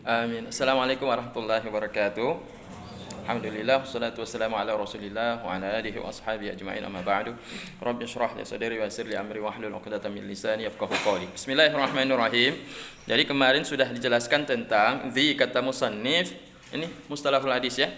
Amin. Assalamualaikum warahmatullahi wabarakatuh. Alhamdulillah, wassalatu wassalamu ala Rasulillah wa ala alihi wa ashabihi ajma'in, amma ba'du. Rabbi shrah li sadri wa yassir li amri wahlul 'uqdatam min lisani yafqahu qawli. Bismillahirrahmanirrahim. Jadi kemarin sudah dijelaskan tentang kata musannif. Ini mustalahul hadis ya.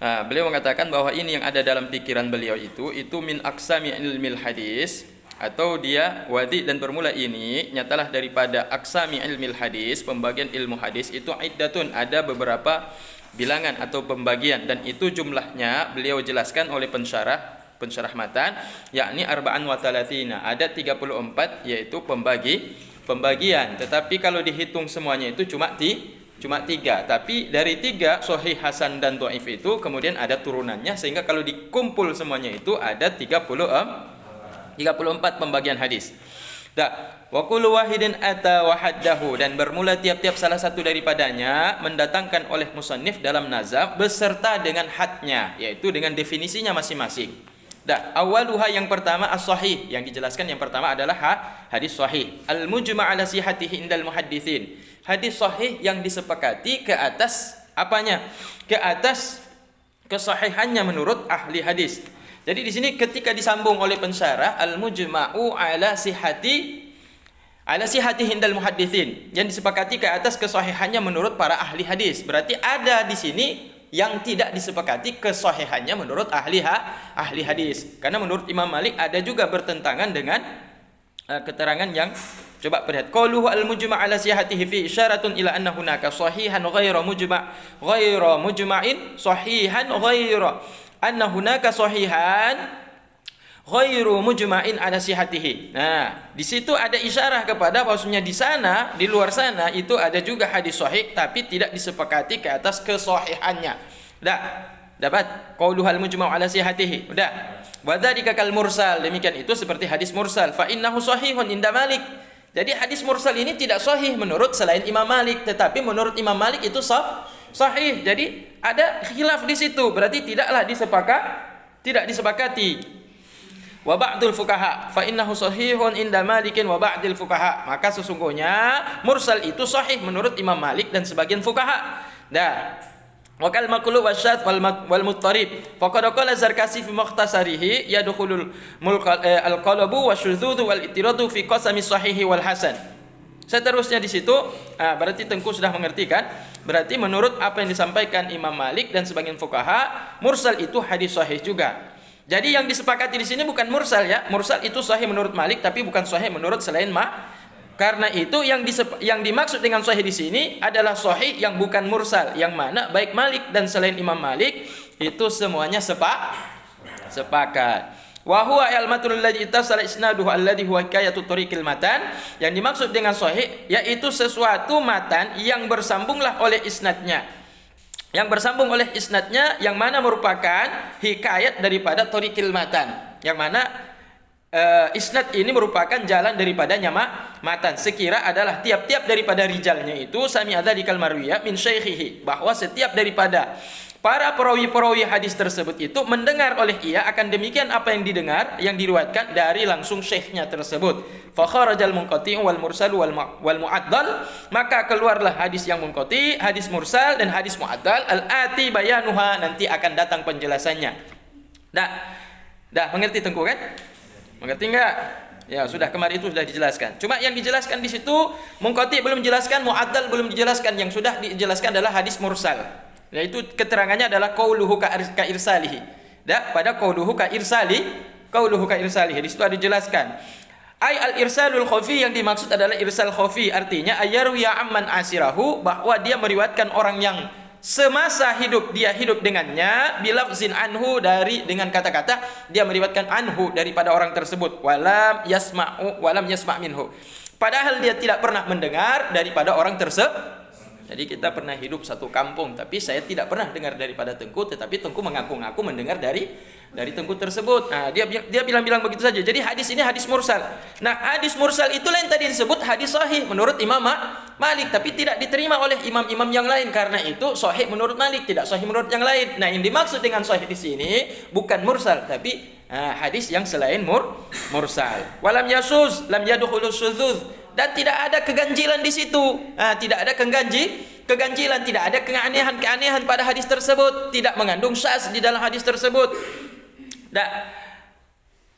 Nah, beliau mengatakan bahwa ini yang ada dalam pikiran beliau itu min aqsami ilmil hadis, atau dia wadhi dan bermula ini nyatalah daripada aksami ilmil hadis, pembagian ilmu hadis itu iddatun, ada beberapa bilangan atau pembagian, dan itu jumlahnya beliau jelaskan oleh pensyarah matan, yakni arba'an wa thalathina, ada 34 yaitu pembagian. Tetapi kalau dihitung semuanya itu cuma 3, tapi dari 3 sahih, hasan dan dhaif itu kemudian ada turunannya, sehingga kalau dikumpul semuanya itu ada 34 pembagian hadis. Wa kullu wahidin ata wa haddahu, dan bermula tiap-tiap salah satu daripadanya mendatangkan oleh musannif dalam nazam beserta dengan hadnya, yaitu dengan definisinya masing-masing. Awaluha, yang pertama as-sahih, yang dijelaskan yang pertama adalah hadis sahih. Al-mujma' ala sihhatihi indal muhadditsin. Hadis sahih yang disepakati ke atas apanya? Ke atas kesahihannya menurut ahli hadis. Jadi di sini ketika disambung oleh pensyarah al-mujma'u ala sihhati hindal muhadditsin, yang disepakati ke atas kesahihannya menurut para ahli hadis. Berarti ada di sini yang tidak disepakati kesahihannya menurut ahli hadis. Karena menurut Imam Malik ada juga bertentangan dengan keterangan yang, coba perhatikan, qauluhu al-mujma' ala sihhatihi fi isyaratun ila anna hunaka sahihan ghairu mujma'in sahihan ghairu anna hunaka sahihan ghairu mujma'in ala sihhatihi. Nah, di situ ada isyarah kepada bahwasanya di sana, di luar sana itu ada juga hadis sahih tapi tidak disepakati ke atas kesahihannya. Dapat qauluhu al-mujma'u ala sihhatihi. Wa dzalika kal mursal, demikian itu seperti hadis mursal, fa innahu sahihun inda Malik. Jadi hadis mursal ini tidak sahih menurut selain Imam Malik, tetapi menurut Imam Malik itu sahih. Jadi ada khilaf di situ, berarti tidak disepakati. Wa ba'dul fuqaha fa innahu sahihun inda Malikin wa ba'dil fuqaha. Maka sesungguhnya mursal itu sahih menurut Imam Malik dan sebagian fuqaha. Wa kal maqlub wasyadz wal muttarib faqad qala Zarkasi fi mukhtasarihi yadkhulul al-qalbu wasyudzudzu wal ittiradu fi qasami sahihi wal hasan. Seterusnya di situ berarti Tengku sudah mengerti kan? Berarti menurut apa yang disampaikan Imam Malik dan sebagian fuqaha, mursal itu hadis sahih juga. Jadi yang disepakati di sini bukan mursal ya. Mursal itu sahih menurut Malik tapi bukan sahih menurut selain Karena itu yang dimaksud dengan sahih di sini adalah sahih yang bukan mursal, yang mana baik Malik dan selain Imam Malik itu semuanya sepakat. Wa huwa al-matnul ladzi ittasala isnaduhu alladhi huwa hikayatu tariqil matan. Yang dimaksud dengan sahih yaitu sesuatu matan yang bersambunglah oleh isnadnya. Yang bersambung oleh isnadnya yang mana merupakan hikayat daripada tariqil matan. Yang mana isnad ini merupakan jalan daripadanya matan. Sekira adalah tiap-tiap daripada rijalnya itu sami adzalikal marwiyah min syaikhihi, bahwa setiap daripada para perawi-perawi hadis tersebut itu mendengar oleh ia akan demikian apa yang didengar, yang diriwayatkan dari langsung syekhnya tersebut. Fa kharajal munqati' wal mursal wal mu'addal, maka keluarlah hadis yang munqati, hadis mursal dan hadis mu'addal. Al-ati bayanuha, nanti akan datang penjelasannya. Mengerti Tengku kan? Mengerti enggak? Ya, sudah, kemarin itu sudah dijelaskan. Cuma yang dijelaskan di situ munqati belum dijelaskan, mu'addal belum dijelaskan. Yang sudah dijelaskan adalah hadis mursal. Yaitu keterangannya adalah qauluhu ka irsalihi. Pada qauluhu ka irsalihi di situ ada dijelaskan. Ai al-irsalul khafi, yang dimaksud adalah irsal khafi, artinya ayaru ya amman asirahu, bahwa dia meriwayatkan orang yang semasa dia hidup dengannya, bilafzin anhu, dengan kata-kata dia meriwayatkan anhu daripada orang tersebut, walam yasma' minhu, padahal dia tidak pernah mendengar daripada orang tersebut. Jadi kita pernah hidup satu kampung, tapi saya tidak pernah dengar daripada Tengku, tetapi Tengku mengaku-ngaku mendengar dari Tengku tersebut. Nah, dia bilang-bilang begitu saja. Jadi hadis ini hadis mursal. Nah, hadis mursal itulah yang tadi disebut hadis sahih menurut Imam Malik, tapi tidak diterima oleh imam-imam yang lain. Karena itu sahih menurut Malik, tidak sahih menurut yang lain. Nah, yang dimaksud dengan sahih di sini bukan mursal, tapi hadis yang selain mursal. Walam yasuz lam yadkhulu syudzuz dan tidak ada keganjilan di situ. Tidak ada keganjilan, tidak ada keanehan-keanehan pada hadis tersebut, tidak mengandung syaz di dalam hadis tersebut.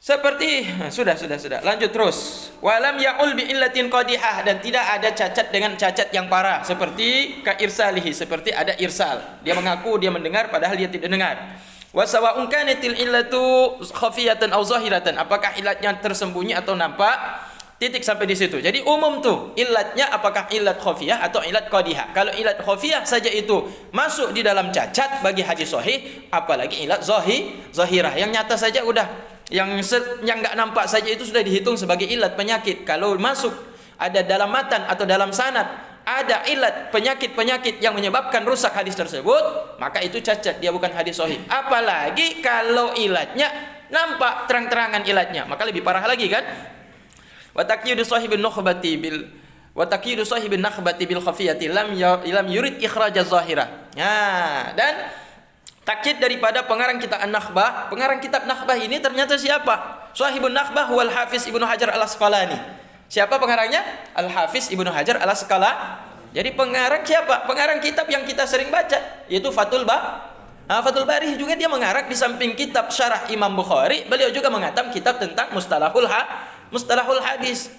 Seperti sudah. Lanjut terus. Walam ya'ul bi illatin qadihah, dan tidak ada cacat dengan cacat yang parah, seperti ka irsalihi, seperti ada irsal. Dia mengaku dia mendengar padahal dia tidak dengar. Wa sawa'un kanatil illatu khafiyatan aw zahiratan, apakah ilatnya tersembunyi atau nampak. Titik sampai di situ. Jadi umum tuh ilatnya apakah ilat khafiyah atau ilat qadihah. Kalau ilat khafiyah saja itu masuk di dalam cacat bagi hadis sahih, apalagi ilat zahirah yang nyata saja udah, yang enggak nampak saja itu sudah dihitung sebagai ilat penyakit. Kalau masuk ada dalam matan atau dalam sanad ada ilat penyakit yang menyebabkan rusak hadis tersebut, maka itu cacat, dia bukan hadis sahih. Apalagi kalau ilatnya nampak terang-terangan ilatnya, maka lebih parah lagi kan? Wa taqyidu sahibin nakhbati bil khafiyati lam yurid ikhraj az-zahirah. Dan takyid daripada pengarang kitab An-Nakhbah. Pengarang kitab Nakhbah ini ternyata siapa? Sahibun Nakhbah wal Hafiz Ibnu Hajar Al-Asqalani. Siapa pengarangnya? Al-Hafiz Ibnu Hajar Al-Asqalani. Jadi pengarang siapa? Pengarang kitab yang kita sering baca, yaitu Fathul Bari juga dia mengarang. Di samping kitab Syarah Imam Bukhari, beliau juga mengatam kitab tentang mustalahul hadis.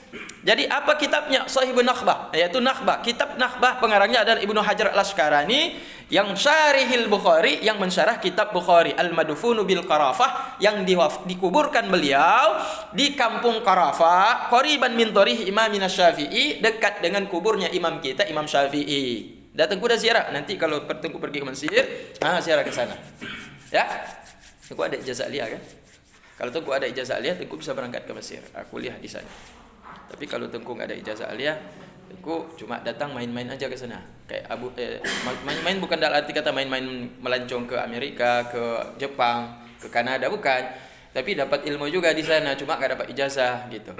Jadi apa kitabnya? Sahibun Nakhbah, yaitu Nakhbah. Kitab Nakhbah pengarangnya adalah Ibnu Hajar Al-Asqalani yang syarihil Bukhari, yang mensyarah kitab Bukhari. Al-Madfunu bil Qarafah, yang dikuburkan beliau di kampung Qarafah, qariban min tharih Imamina Syafi'i, dekat dengan kuburnya imam kita Imam Syafi'i. Datang kuda ziarah. Nanti kalau Tengku pergi ke Mesir, ziarah ke sana. Ya. Tengku ada ijazah aliyah kan? Kalau Tengku ada ijazah aliyah, Tengku bisa berangkat ke Mesir, kuliah di sana. Tapi kalau Tengku nggak ada ijazah aliyah, Tengku cuma datang main-main aja ke sana. Kayak main-main bukan dalam arti kata main-main melancong ke Amerika, ke Jepang, ke Kanada, bukan. Tapi dapat ilmu juga di sana, cuma nggak dapat ijazah gitu.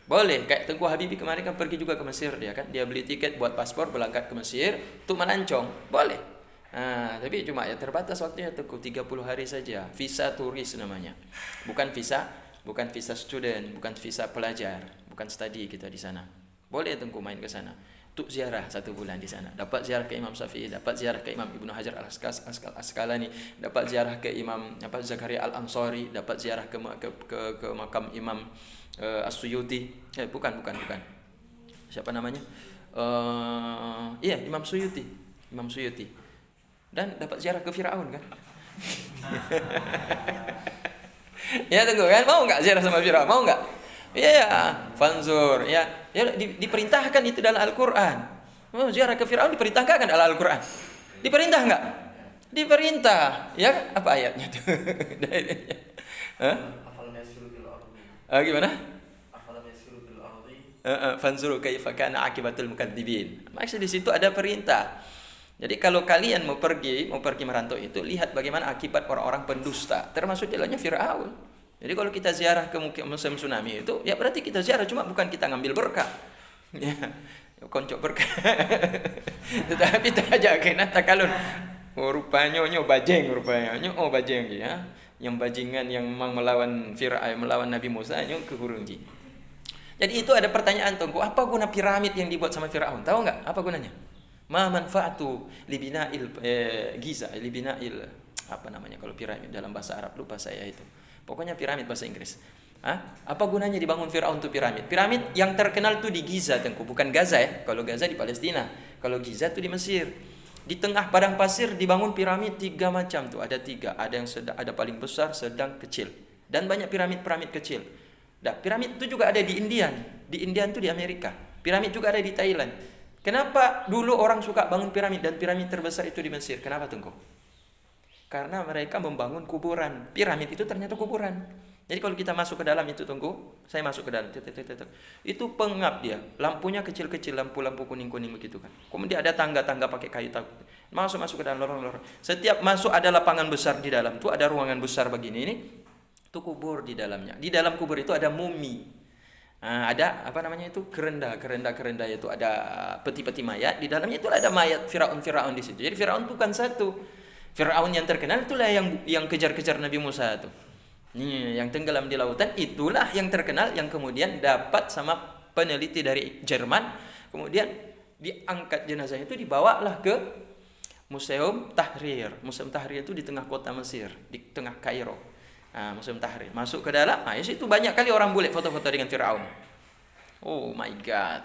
Boleh, kayak Tengku Habibi kemarin kan pergi juga ke Mesir dia kan. Dia beli tiket buat paspor berangkat ke Mesir untuk melancong. Boleh. Tapi cuma ya terbatas waktunya Tengku 30 hari saja. Visa turis namanya. Bukan visa student, bukan visa pelajar, bukan study kita di sana. Boleh Tengku main ke sana untuk ziarah 1 bulan di sana. Dapat ziarah ke Imam Syafi'i, dapat ziarah ke Imam Ibnu Hajar Al-Asqalani, dapat ziarah ke Imam Zakaria Al-Ansari, dapat ziarah ke makam Imam As-Suyuti. Bukan. Siapa namanya? Imam Suyuti. Dan dapat ziarah ke Firaun kan? Ya Tengku kan, mau nggak ziarah sama Firaun? Mau nggak? Ya, fanzur. Ya diperintahkan itu dalam Al-Quran. Mau ziarah ke Firaun diperintahkan kan dalam Al-Quran? Diperintah nggak? Diperintah. Ya, apa ayatnya tuh? Gimana? Fanzuru kaifa kana akibatul mukadzibin. Maksud di situ ada perintah. Jadi kalau kalian mau pergi merantau itu, lihat bagaimana akibat orang-orang pendusta, termasuk jalannya Firaun. Jadi kalau kita ziarah ke musim tsunami itu, ya berarti kita ziarah, cuma bukan kita ngambil berkah. Ya, koncok berkah. Tetapi tak aja kena takalun. Rupanya bajeng ya. Yang bajingan yang memang melawan Firaun, melawan Nabi Musa ke Hurungji. Jadi itu ada pertanyaan Tengku, apa guna piramid yang dibuat sama Firaun? Tahu enggak apa gunanya? Ma manfaatu libina'il Giza, libina'il apa namanya kalau piramid dalam bahasa Arab, lupa saya itu. Pokoknya piramid bahasa Inggris. Apa gunanya dibangun Firaun itu piramid? Piramid yang terkenal tuh di Giza Tengku, bukan Gaza ya. Kalau Gaza di Palestina, kalau Giza tuh di Mesir. Di tengah padang pasir dibangun piramid 3 macam tuh, ada 3. Ada yang ada paling besar, sedang, kecil. Dan banyak piramid kecil. Piramid itu juga ada di Indian. Di Indian tuh di Amerika. Piramid juga ada di Thailand. Kenapa dulu orang suka bangun piramid, dan piramid terbesar itu di Mesir? Kenapa Tengku? Karena mereka membangun kuburan. Piramid itu ternyata kuburan. Jadi kalau kita masuk ke dalam itu Tengku, saya masuk ke dalam, itu pengap dia. Lampunya kecil-kecil, lampu-lampu kuning-kuning begitu kan. Kemudian ada tangga-tangga pakai kayu. Masuk ke dalam lorong-lorong. Setiap masuk ada lapangan besar di dalam. Itu ada ruangan besar begini ini. Itu kubur di dalamnya. Di dalam kubur itu ada mumi. Ada apa namanya itu kerenda itu ada peti-peti mayat. Di dalamnya itu ada mayat Firaun di situ. Jadi Firaun bukan satu. Firaun yang terkenal itulah yang kejar-kejar Nabi Musa itu. Yang tenggelam di lautan itulah yang terkenal, yang kemudian dapat sama peneliti dari Jerman. Kemudian diangkat jenazahnya itu, dibawalah ke Museum Tahrir. Museum Tahrir itu di tengah kota Mesir, di tengah Kairo. Museum Tahrir. Masuk ke dalam, itu banyak kali orang bule foto-foto dengan Firaun. Oh my God,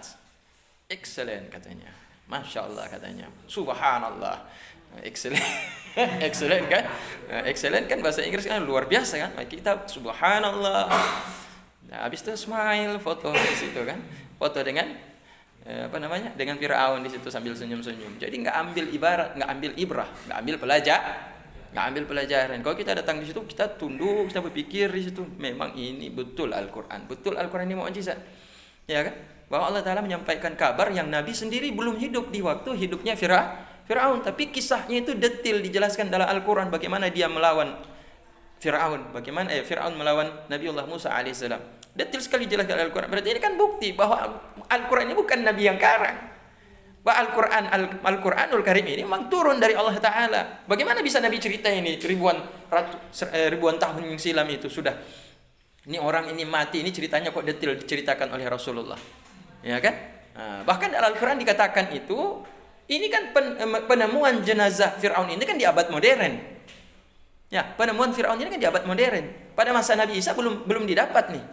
excellent katanya, Masya Allah katanya, Subhanallah, excellent, excellent kan, excellent kan bahasa Inggris kan luar biasa kan, kita Subhanallah. Nah, habis itu smile, foto di situ kan, foto dengan dengan Firaun di situ sambil senyum-senyum. Jadi nggak ambil ibarat, nggak ambil ibrah, nggak ambil pelajaran. Kalau kita datang di situ, kita tunduk, kita berpikir di situ, memang ini betul Al-Quran, betul Al-Quran ini mukjizat, ya kan? Bahwa Allah Taala menyampaikan kabar yang Nabi sendiri belum hidup di waktu hidupnya Firaun, tapi kisahnya itu detail dijelaskan dalam Al-Quran, bagaimana dia melawan Firaun, bagaimana Firaun melawan Nabiullah Musa alaihissalam. Detail sekali jelaskan dalam Al-Quran. Berarti ini kan bukti bahwa Al-Quran ini bukan Nabi yang karang. Bahwa Al-Quranul Karim ini memang turun dari Allah Ta'ala. Bagaimana bisa Nabi cerita ini ribuan tahun yang silam itu sudah. Ini orang ini mati, ini ceritanya kok detail diceritakan oleh Rasulullah. Ya kan? Bahkan dalam Al-Quran dikatakan itu, ini kan penemuan jenazah Fir'aun ini kan di abad modern. Ya, penemuan Fir'aun ini kan di abad modern. Pada masa Nabi Isa belum didapat nih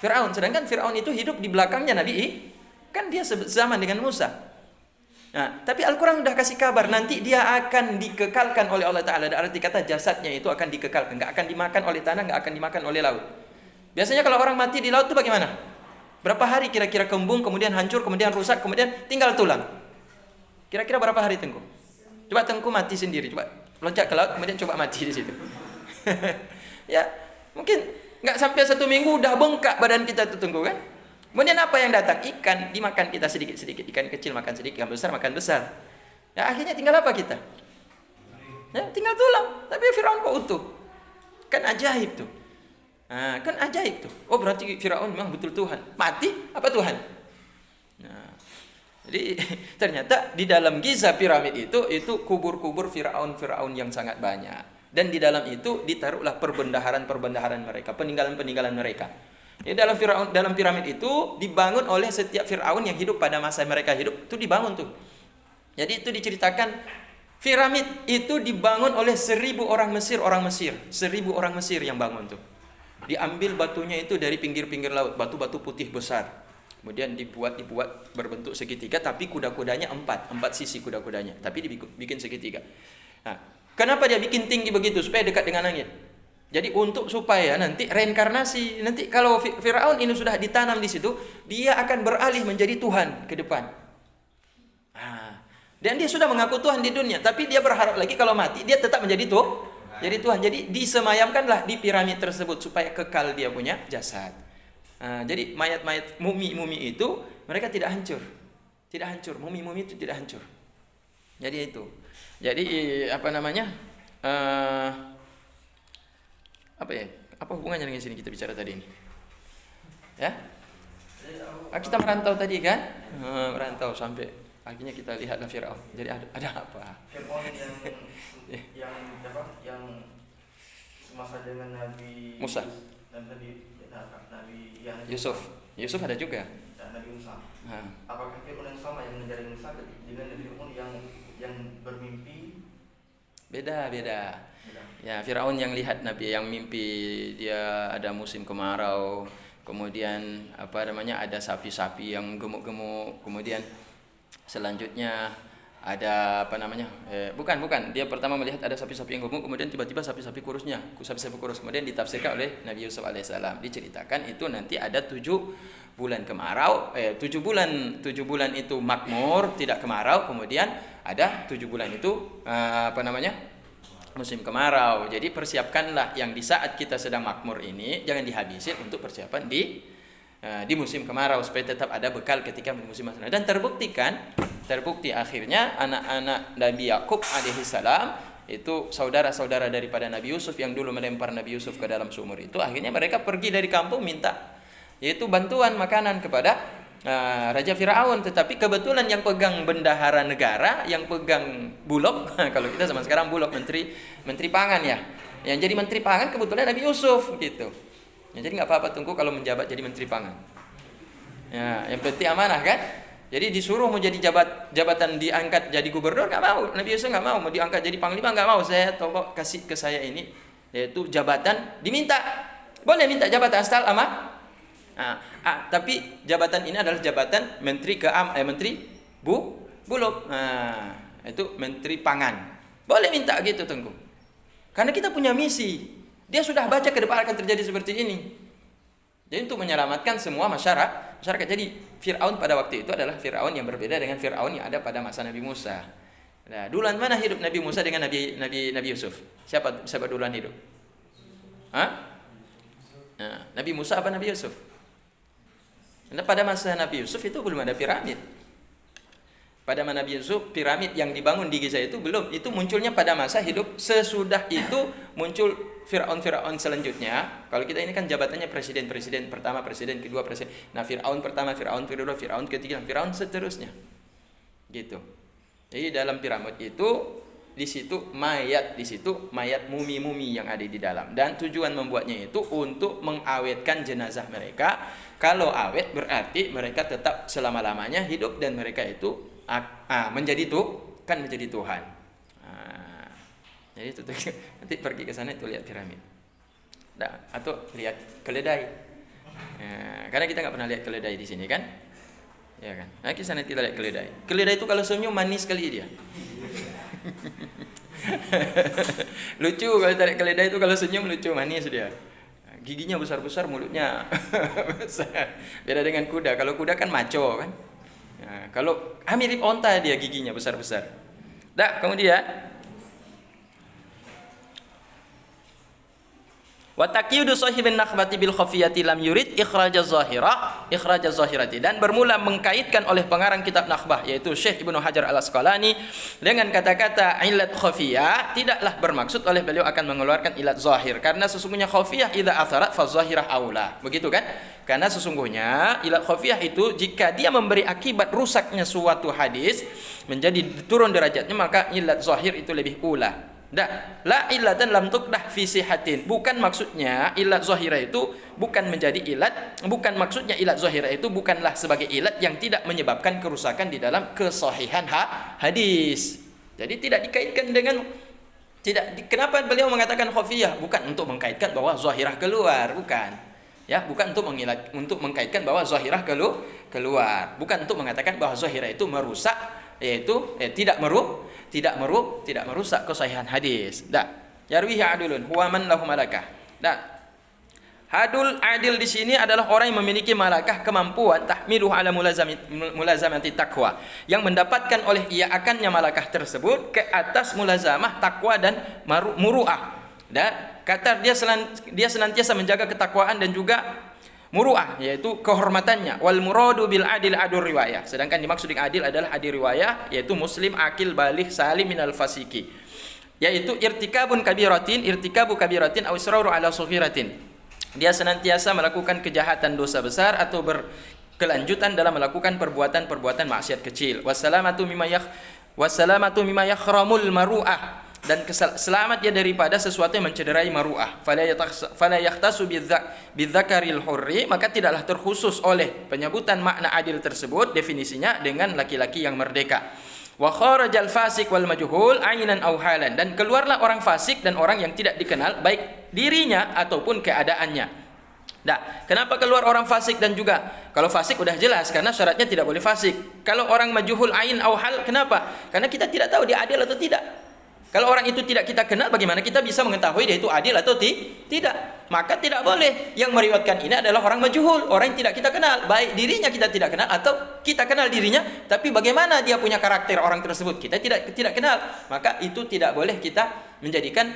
Fir'aun. Sedangkan Fir'aun itu hidup di belakangnya Nabi kan dia zaman dengan Musa. Nah, tapi Al-Quran sudah kasih kabar nanti dia akan dikekalkan oleh Allah Ta'ala. Arti kata jasadnya itu akan dikekalkan, nggak akan dimakan oleh tanah, nggak akan dimakan oleh laut. Biasanya kalau orang mati di laut itu bagaimana? Berapa hari kira-kira kembung, kemudian hancur, kemudian rusak, kemudian tinggal tulang? Kira-kira berapa hari Tengku? Coba Tengku mati sendiri, coba loncat ke laut, kemudian coba mati di situ. Ya, mungkin nggak sampai 1 minggu udah bengkak badan kita tuh Tengku kan? Kemudian apa yang datang? Ikan, dimakan kita sedikit-sedikit. Ikan kecil makan sedikit, ikan besar makan besar. Ya, akhirnya tinggal apa kita? Ya, tinggal tulang. Tapi Firaun kok utuh. Kan ajaib tuh. Nah, kan ajaib tuh. Oh, berarti Firaun memang betul Tuhan. Mati apa Tuhan? Nah, jadi ternyata di dalam Giza piramid itu kubur-kubur Firaun yang sangat banyak. Dan di dalam itu ditaruhlah perbendaharaan mereka, peninggalan-peninggalan mereka. Ya, dalam piramid itu dibangun oleh setiap Firaun yang hidup pada masa mereka hidup, itu dibangun tuh. Jadi itu diceritakan piramid itu dibangun oleh 1000 orang Mesir, 1000 orang Mesir yang bangun tuh. Diambil batunya itu dari pinggir-pinggir laut, batu-batu putih besar. Kemudian dibuat berbentuk segitiga, tapi kuda-kudanya 4 sisi kuda-kudanya, tapi dibikin segitiga. Nah, kenapa dia bikin tinggi begitu? Supaya dekat dengan langit. Jadi untuk supaya nanti reinkarnasi, nanti kalau Firaun ini sudah ditanam di situ, dia akan beralih menjadi Tuhan ke depan. Dan dia sudah mengaku Tuhan di dunia, tapi dia berharap lagi kalau mati dia tetap menjadi Tuhan. Jadi disemayamkanlah di piramid tersebut supaya kekal dia punya jasad. Jadi mayat-mayat mumi itu mereka tidak hancur, mumi itu tidak hancur. Jadi itu. Jadi apa hubungannya dengan sini kita bicara tadi ini? Ya? Kita merantau tadi kan? Merantau sampai akhirnya kita lihatlah Firaun. Jadi ada apa? Firaun yang semasa dengan Nabi Musa dan Nabi yang Yusuf ada juga. Dan Nabi Musa. Apakah Firaun yang sama yang menjadi Musa dengan Firaun yang bermimpi? Beda. Ya, Firaun yang lihat Nabi, yang mimpi dia ada musim kemarau, kemudian ada sapi-sapi yang gemuk-gemuk, kemudian selanjutnya ada bukan, dia pertama melihat ada sapi-sapi yang gemuk, kemudian tiba-tiba sapi-sapi kurus, kemudian ditafsirkan oleh Nabi Yusuf alaihissalam. Diceritakan itu nanti ada 7 bulan kemarau, 7 bulan itu makmur, tidak kemarau, kemudian ada 7 bulan itu musim kemarau. Jadi persiapkanlah yang di saat kita sedang makmur ini jangan dihabisin untuk persiapan di musim kemarau supaya tetap ada bekal ketika musim kemarau. Dan terbukti akhirnya anak-anak Nabi Yakub alaihissalam itu saudara-saudara daripada Nabi Yusuf yang dulu melempar Nabi Yusuf ke dalam sumur itu, akhirnya mereka pergi dari kampung minta yaitu bantuan makanan kepada Raja Firaun. Tetapi kebetulan yang pegang bendahara negara, yang pegang bulog, kalau kita zaman sekarang bulog, menteri pangan ya, yang jadi menteri pangan kebetulan Nabi Yusuf gitu. Ya, jadi nggak apa-apa Tunggu kalau menjabat jadi menteri pangan. Ya, yang penting amanah kan. Jadi disuruh mau jadi jabatan diangkat jadi gubernur nggak mau. Nabi Yusuf nggak mau diangkat jadi panglima, nggak mau. Saya tolong kasih ke saya ini, yaitu jabatan, diminta. Boleh minta jabatan asal ama. Tapi jabatan ini adalah jabatan menteri bulog. Itu menteri pangan. Boleh minta gitu Tengku. Karena kita punya misi. Dia sudah baca ke depan akan terjadi seperti ini. Jadi untuk menyelamatkan semua masyarakat. Jadi Fir'aun pada waktu itu adalah Fir'aun yang berbeda dengan Fir'aun yang ada pada masa Nabi Musa. Nah, duluan mana hidup Nabi Musa dengan Nabi Yusuf? Siapa duluan hidup? Nah, Nabi Musa apa Nabi Yusuf? Karena pada masa Nabi Yusuf itu belum ada piramid. Pada Nabi Yusuf, piramid yang dibangun di Giza itu belum. Itu munculnya pada masa hidup. Sesudah itu muncul Fir'aun selanjutnya. Kalau kita ini kan jabatannya presiden pertama, presiden kedua, presiden. Nah, Fir'aun pertama, Fir'aun kedua, Fir'aun ketiga, Fir'aun seterusnya. Gitu. Jadi dalam piramid itu di situ mayat mumi-mumi yang ada di dalam. Dan tujuan membuatnya itu untuk mengawetkan jenazah mereka. Kalau awet berarti mereka tetap selama-lamanya hidup dan mereka itu menjadi Tuhan. Jadi itu nanti pergi ke sana itu lihat piramid. Atau lihat keledai. Karena kita nggak pernah lihat keledai di sini kan? Ya kan? Nah, ke sana kita lihat keledai. Keledai itu kalau senyum manis sekali dia. Lucu kalau tarik keledai itu, kalau senyum lucu, manis dia. Giginya besar-besar, mulutnya besar. Beda dengan kuda. Kalau kuda kan maco kan. Nah, kalau mirip onta dia, giginya besar-besar. Kemudian wa taqyidu sahibin nakhbati bil khafiyati lam yurid ikhraj zahirati, dan bermula mengkaitkan oleh pengarang kitab Nakhbah yaitu Syekh Ibnu Hajar Al-Asqalani dengan kata-kata ilat khafiyah, tidaklah bermaksud oleh beliau akan mengeluarkan ilat zahir, karena sesungguhnya khafiyah idza atharat fa zahirah aula. Begitu kan? Karena sesungguhnya ilat khafiyah itu jika dia memberi akibat rusaknya suatu hadis menjadi turun derajatnya, maka ilat zahir itu lebih ula. La illatan lam tuqdah fi sihatin. Bukan maksudnya ilat zahirah itu bukan menjadi ilat, bukan maksudnya ilat zahirah itu bukanlah sebagai ilat yang tidak menyebabkan kerusakan di dalam kesahihan hadis. Jadi tidak dikaitkan dengan kenapa beliau mengatakan khafiyah? Bukan untuk mengkaitkan bahwa zahirah keluar, bukan. Ya, bukan untuk mengkaitkan bahwa zahirah keluar. Bukan untuk mengatakan bahwa zahirah itu merusak, yaitu tidak merusak kesahihan hadis. Yarwihi adilun huwa man lahu malakah. Adil di sini adalah orang yang memiliki malakah, kemampuan tahmiluhu ala mulazamati taqwa, yang mendapatkan oleh ia akannya malakah tersebut ke atas mulazamah takwa dan muru'ah. Kata dia senantiasa menjaga ketakwaan dan juga muru'ah, yaitu kehormatannya. Wal muradu bil adil adur riwayah, sedangkan dimaksud dengan adil adalah adil riwayah, yaitu muslim akil baligh salim minal fasiki, yaitu irtikabu kabiratin aw israru ala saghiratin. Dia senantiasa melakukan kejahatan dosa besar atau berkelanjutan dalam melakukan perbuatan maksiat kecil. Wassalamatu mimma yakhramul maru'ah, dan selamat dia daripada sesuatu yang mencederai maru'ah. Fala yahtasu bidzakaril hurri, maka tidaklah terkhusus oleh penyebutan makna adil tersebut definisinya dengan laki-laki yang merdeka. Wa kharajal fasik wal majhul ainan aw halan, dan keluarlah orang fasik dan orang yang tidak dikenal baik dirinya ataupun keadaannya. Kenapa keluar orang fasik dan juga? Kalau fasik udah jelas karena syaratnya tidak boleh fasik. Kalau orang majhul ain aw hal, kenapa? Karena kita tidak tahu dia adil atau tidak. Kalau orang itu tidak kita kenal, bagaimana kita bisa mengetahui dia itu adil atau tidak? Maka tidak boleh. Yang meriwayatkan ini adalah orang majhul, orang yang tidak kita kenal. Baik dirinya kita tidak kenal atau kita kenal dirinya, tapi bagaimana dia punya karakter orang tersebut kita tidak kenal. Maka itu tidak boleh kita menjadikan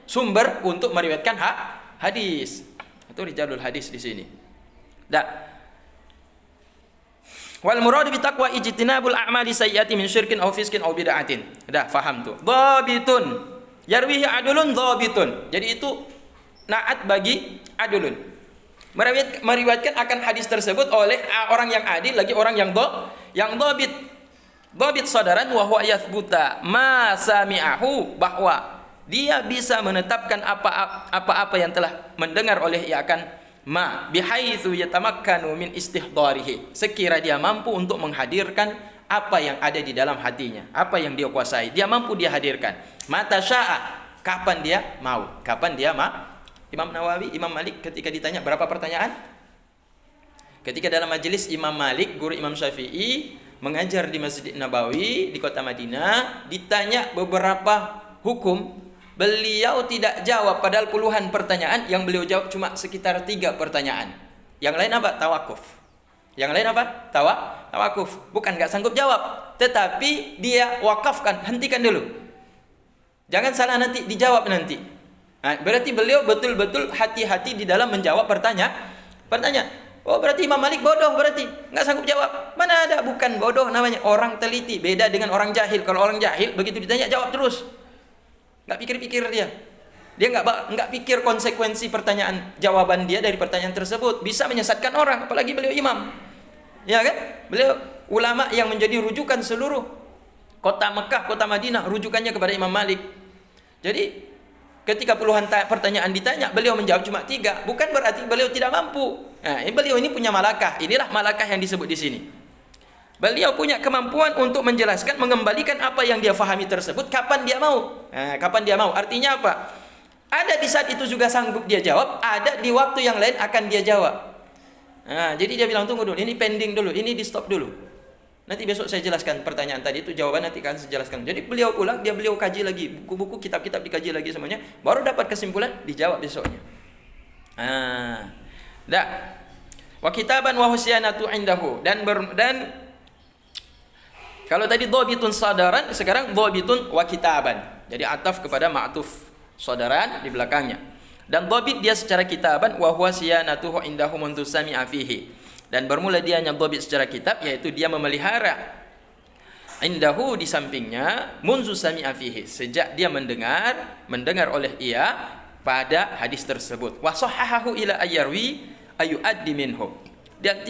sumber untuk meriwayatkan hadis. Itu rijalul hadis di sini. Wal muradu bi taqwa ijtinabul a'mali sayyiati min syirkin aw fiskin aw bid'atin. Faham tuh. Dhabitun yarwihi adulun dhabitun. Jadi itu naat bagi adulun. Meriwayatkan akan hadis tersebut oleh orang yang adil, lagi orang yang dhabit. Dhabit sadaran wa huwa yathbuta ma sami'ahu, bahwa dia bisa menetapkan apa-apa yang telah mendengar oleh ia akan ma bihaitsu yatamakkanu min istihdarihi, sekira dia mampu untuk menghadirkan apa yang ada di dalam hatinya, apa yang dia kuasai, dia mampu dia hadirkan. Mata syaa, kapan dia mau, kapan dia Imam Nawawi, Imam Malik ketika ditanya berapa pertanyaan? Ketika dalam majelis Imam Malik, guru Imam Syafi'i, mengajar di Masjid Nabawi di kota Madinah, ditanya beberapa hukum, beliau tidak jawab padahal puluhan pertanyaan, yang beliau jawab cuma sekitar 3 pertanyaan. Yang lain apa? Tawakuf. Yang lain apa? Tawakuf. Bukan nggak sanggup jawab, tetapi dia wakafkan, hentikan dulu. Jangan salah nanti dijawab nanti. Nah, berarti beliau betul-betul hati-hati di dalam menjawab pertanyaan. Oh, berarti Imam Malik bodoh, berarti nggak sanggup jawab. Mana ada, bukan bodoh namanya, orang teliti. Beda dengan orang jahil. Kalau orang jahil begitu ditanya jawab terus, nggak pikir-pikir dia. Dia nggak pikir konsekuensi pertanyaan, jawaban dia dari pertanyaan tersebut bisa menyesatkan orang. Apalagi beliau imam, ya kan? Beliau ulama yang menjadi rujukan seluruh kota Mekah, kota Madinah, rujukannya kepada Imam Malik. Jadi ketika puluhan pertanyaan ditanya, beliau menjawab cuma 3, bukan berarti beliau tidak mampu. Nah, beliau ini punya malakah. Inilah malakah yang disebut di sini. Beliau punya kemampuan untuk menjelaskan, mengembalikan apa yang dia fahami tersebut kapan dia mau. Nah, kapan dia mau? Artinya apa? Ada di saat itu juga sanggup dia jawab, ada di waktu yang lain akan dia jawab. Nah, jadi dia bilang tunggu dulu, ini pending dulu, ini di stop dulu. Nanti besok saya jelaskan pertanyaan tadi itu, jawaban nanti akan saya jelaskan. Jadi beliau ulang, beliau kaji lagi, buku-buku, kitab-kitab dikaji lagi semuanya, baru dapat kesimpulan, dijawab besoknya. Wa kitaban wa husyanatu indahu, dan kalau tadi dhabitun sadaran, sekarang dhabitun wa kitaban. Jadi ataf kepada ma'tuf sadaran di belakangnya. Dan dhabit dia secara kitaban, wa huwa syanatuhu indahu mundu sami'a fihi. Dan bermula dia dhabit secara kitab, yaitu dia memelihara indahu di sampingnya, munzu sami'a fihi, sejak dia mendengar oleh ia pada hadis tersebut. Wa sahahahu ila ayyarwi ayu'addi minhu. Dan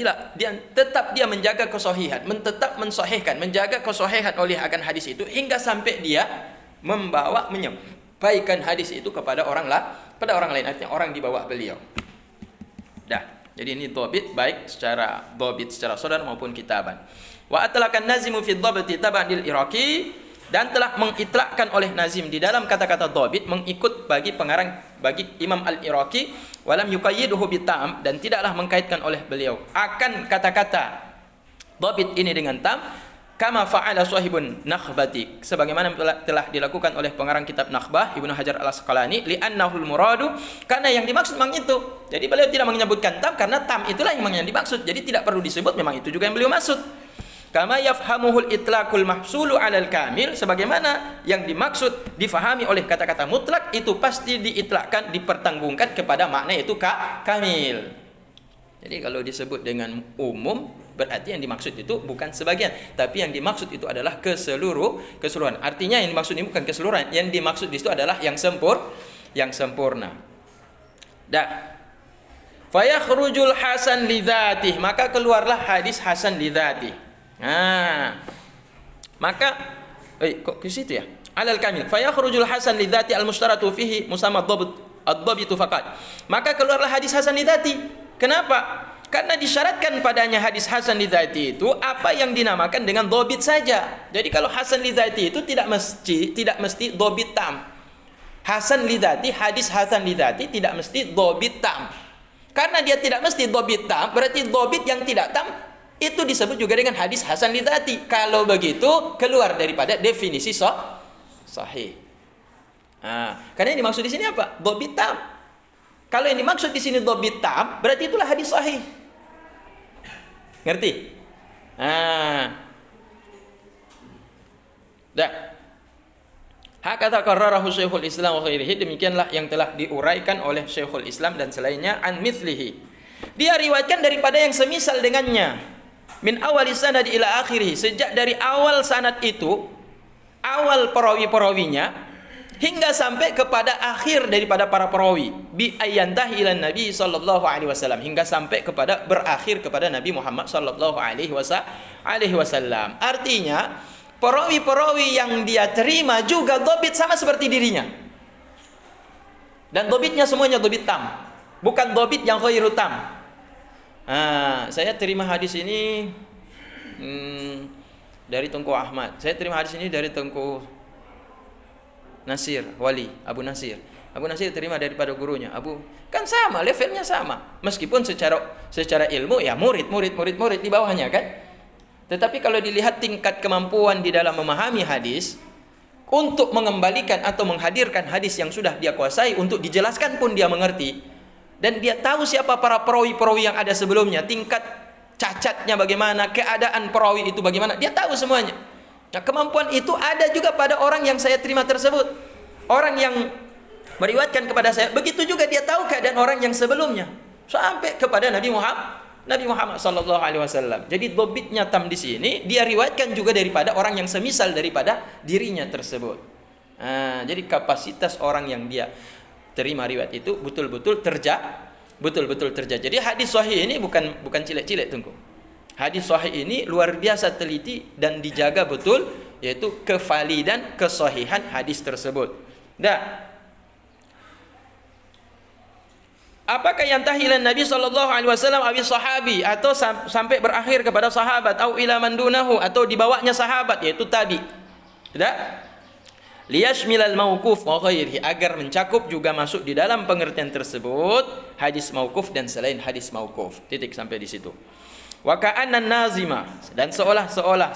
tetap dia menjaga kesahihan, tetap mensahihkan, menjaga kesahihan oleh akan hadis itu hingga sampai dia menyampaikan hadis itu kepada orang lain, artinya orang di bawah beliau. Jadi ini dhabit baik secara sadar maupun kitaban. Wa atlakan nazimu fi dhabti taban lil Iraqi, dan telah mengitlakkan oleh Nazim di dalam kata-kata dhabit mengikut bagi Imam Al-Iraqi, walam yuqayyiduhu bitam, dan tidaklah mengkaitkan oleh beliau akan kata-kata dhabit ini dengan tam, kama fa'ala sahibun Nakhbati, sebagaimana telah dilakukan oleh pengarang kitab Nakhbah Ibnu Hajar Al-Asqalani, li'annahu al-muradu, karena yang dimaksud memang itu. Jadi beliau tidak menyebutkan tam karena tam itulah yang dimaksud, jadi tidak perlu disebut, memang itu juga yang beliau maksud. Kama yafhamuhul itlaqul mahsulu 'alal kamil, sebagaimana yang dimaksud difahami oleh kata-kata mutlak itu pasti diitlakkan, dipertanggungkan kepada makna yaitu kamil. Jadi kalau disebut dengan umum, berarti yang dimaksud itu bukan sebagian, tapi yang dimaksud itu adalah keseluruhan. Artinya yang dimaksud ini bukan keseluruhan, yang dimaksud itu adalah yang sempurna. Fayakhrujul hasan lidzatih, maka keluarlah hadis hasan lidzatih. Maka kok ke situ ya? Alal kamil. Fayakhrujul hasan lidzati al-mushtaratu fihi musamma ad-dhabitu faqat. Maka keluarlah hadis hasan lidzati. Kenapa? Karena disyaratkan padanya hadis hasan lidzati itu apa yang dinamakan dengan dhabit saja. Jadi kalau hasan lidzati itu tidak mesti dhabit tam. Hasan lidzati, hadis hasan lidzati tidak mesti dhabit tam. Karena dia tidak mesti dhabit tam, berarti dhabit yang tidak tam itu disebut juga dengan hadis hasan lidzati. Kalau begitu keluar daripada definisi sahih. Karena yang dimaksud di sini apa? Dhabit tam. Kalau yang dimaksud di sini dhabit tam, berarti itulah hadis sahih. Ngerti? Hakata qarrarahu Syekhul Islam wa ghairihi, demikianlah yang telah diuraikan oleh Syekhul Islam dan selainnya, an mithlihi. Dia riwayatkan daripada yang semisal dengannya. Min awali sanad ila akhirih, sejak dari awal sanad itu, awal perawi-perawinya hingga sampai kepada akhir daripada para perawi, bi ayyantahi ila Nabi sallallahu alaihi wasallam, hingga sampai kepada berakhir kepada Nabi Muhammad sallallahu alaihi wasallam. Artinya perawi-perawi yang dia terima juga dhabit sama seperti dirinya. Dan dhabitnya semuanya dhabit tam. bukan dhabit yang ghairu tam. Saya terima hadis ini dari Tengku Ahmad. Saya terima hadis ini dari Tengku Nasir Wali, Abu Nasir. Abu Nasir terima daripada gurunya. Kan sama, levelnya sama. Meskipun secara ilmu ya murid di bawahnya kan. Tetapi kalau dilihat tingkat kemampuan di dalam memahami hadis, untuk mengembalikan atau menghadirkan hadis yang sudah dia kuasai, untuk dijelaskan pun dia mengerti, dan dia tahu siapa para perawi-perawi yang ada sebelumnya, tingkat cacatnya bagaimana, keadaan perawi itu bagaimana, dia tahu semuanya. Nah, kemampuan itu ada juga pada orang yang saya terima tersebut. Orang yang meriwayatkan kepada saya, begitu juga dia tahu keadaan orang yang sebelumnya, sampai kepada Nabi Muhammad sallallahu alaihi wasallam. Jadi dhabitnya tam di sini dia riwayatkan juga daripada orang yang semisal daripada dirinya tersebut. Jadi kapasitas orang yang dia terima riwayat itu betul-betul terjaga. Jadi hadis sahih ini bukan cilik-cilik tunggu. Hadis sahih ini luar biasa teliti dan dijaga betul, yaitu kevalidan, kesahihan hadis tersebut. Apakah yang tahilan Nabi sallallahu alaihi wasallam awi sahabi, atau sampai berakhir kepada sahabat, atau ila mandunahu, atau dibawanya sahabat, yaitu tabi. Liyashmilal mauquf wa ghairihi, agar mencakup juga masuk di dalam pengertian tersebut hadis mauquf dan selain hadis mauquf. Titik sampai di situ. Wa ka'anna nazima, dan seolah-olah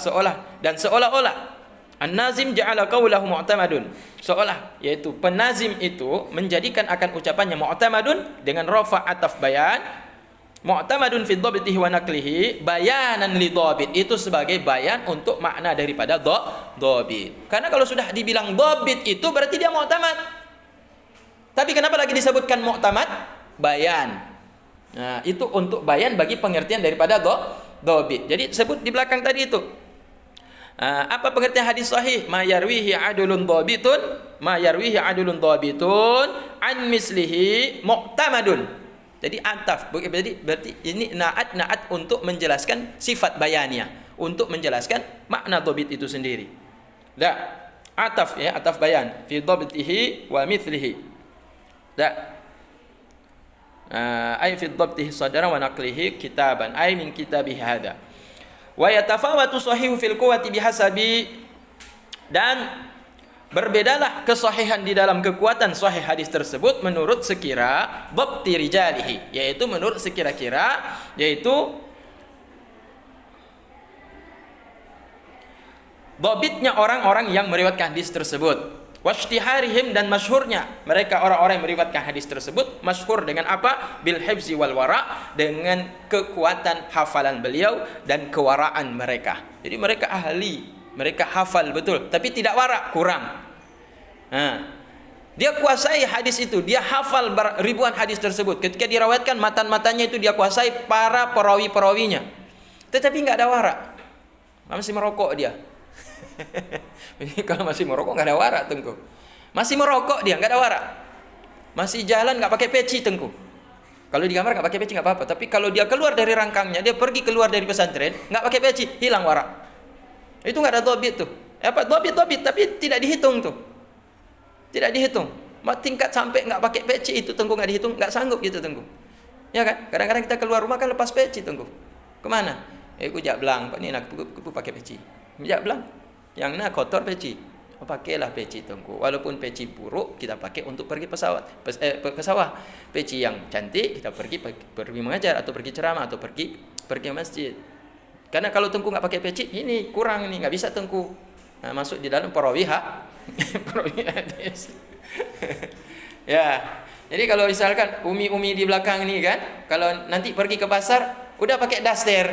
an-nazim ja'ala qawlahu mu'tamadun, seolah yaitu penazim itu menjadikan akan ucapannya mu'tamadun dengan rafa ataf bayan, mu'tamadun fi dhabtihi wa naqlihi bayanan li dhabit, itu sebagai bayan untuk makna daripada dhabit. Karena kalau sudah dibilang dhabit itu berarti dia mu'tamad. Tapi kenapa lagi disebutkan mu'tamad? Bayan. Nah, itu untuk bayan bagi pengertian daripada dhabit. Jadi sebut di belakang tadi itu. Apa pengertian hadis sahih? Ma yarwihi adulun dhabitun an mislihi mu'tamadun. Jadi ataf. Berarti ini naat untuk menjelaskan sifat bayannya, untuk menjelaskan makna dhabit itu sendiri. Ataf ya, ataf bayan fi dhabtihi wa mithlihi. Ay fi dhabtihi sadran wa naqlihi kitaban ay min kitabihi hada. Wa yatafawatu sahihu fil quwwati bihasabi, dan berbedalah kesahihan di dalam kekuatan sahih hadis tersebut menurut sekira dhabti rijalihi, yaitu menurut sekira-kira, yaitu dhabitnya orang-orang yang meriwayatkan hadis tersebut. Washtiharihim, dan masyhurnya mereka orang-orang yang meriwayatkan hadis tersebut, masyhur dengan apa? Bil hifzi wal wara, dengan kekuatan hafalan beliau dan kewaraan mereka. Jadi mereka ahli, mereka hafal betul, tapi tidak wara, kurang. Dia kuasai hadis itu, dia hafal ribuan hadis tersebut. Ketika diriwayatkan matan-matannya itu dia kuasai para perawi-perawinya. Tetapi enggak ada wara. Masih merokok dia. Kalau masih merokok nggak ada wara tengku. Masih merokok dia nggak ada wara. Masih jalan nggak pakai peci tengku. Kalau di kamar nggak pakai peci nggak apa-apa. Tapi kalau dia keluar dari rangkangnya, dia pergi keluar dari pesantren nggak pakai peci, hilang wara. Itu nggak ada dhabit tuh. Dhabit tapi tidak dihitung tuh. Tidak dihitung. Tingkat sampai nggak pakai peci itu tengku nggak dihitung, nggak sanggup gitu tengku. Ya kan? Kadang-kadang kita keluar rumah kan lepas peci tengku. Kemana? Aku jak belang, Pak ni nak aku pakai peci. Jak belang. Yang nak kotor peci, pakailah peci tengku. Walaupun peci buruk kita pakai untuk pergi ke sawah. Peci yang cantik kita pergi mengajar, atau pergi ceramah, atau pergi ke masjid. Karena kalau tengku nggak pakai peci, ini kurang, ini nggak bisa tengku. Masuk di dalam perawi hadis. Ya, jadi kalau misalkan umi di belakang ini kan, kalau nanti pergi ke pasar udah pakai daster.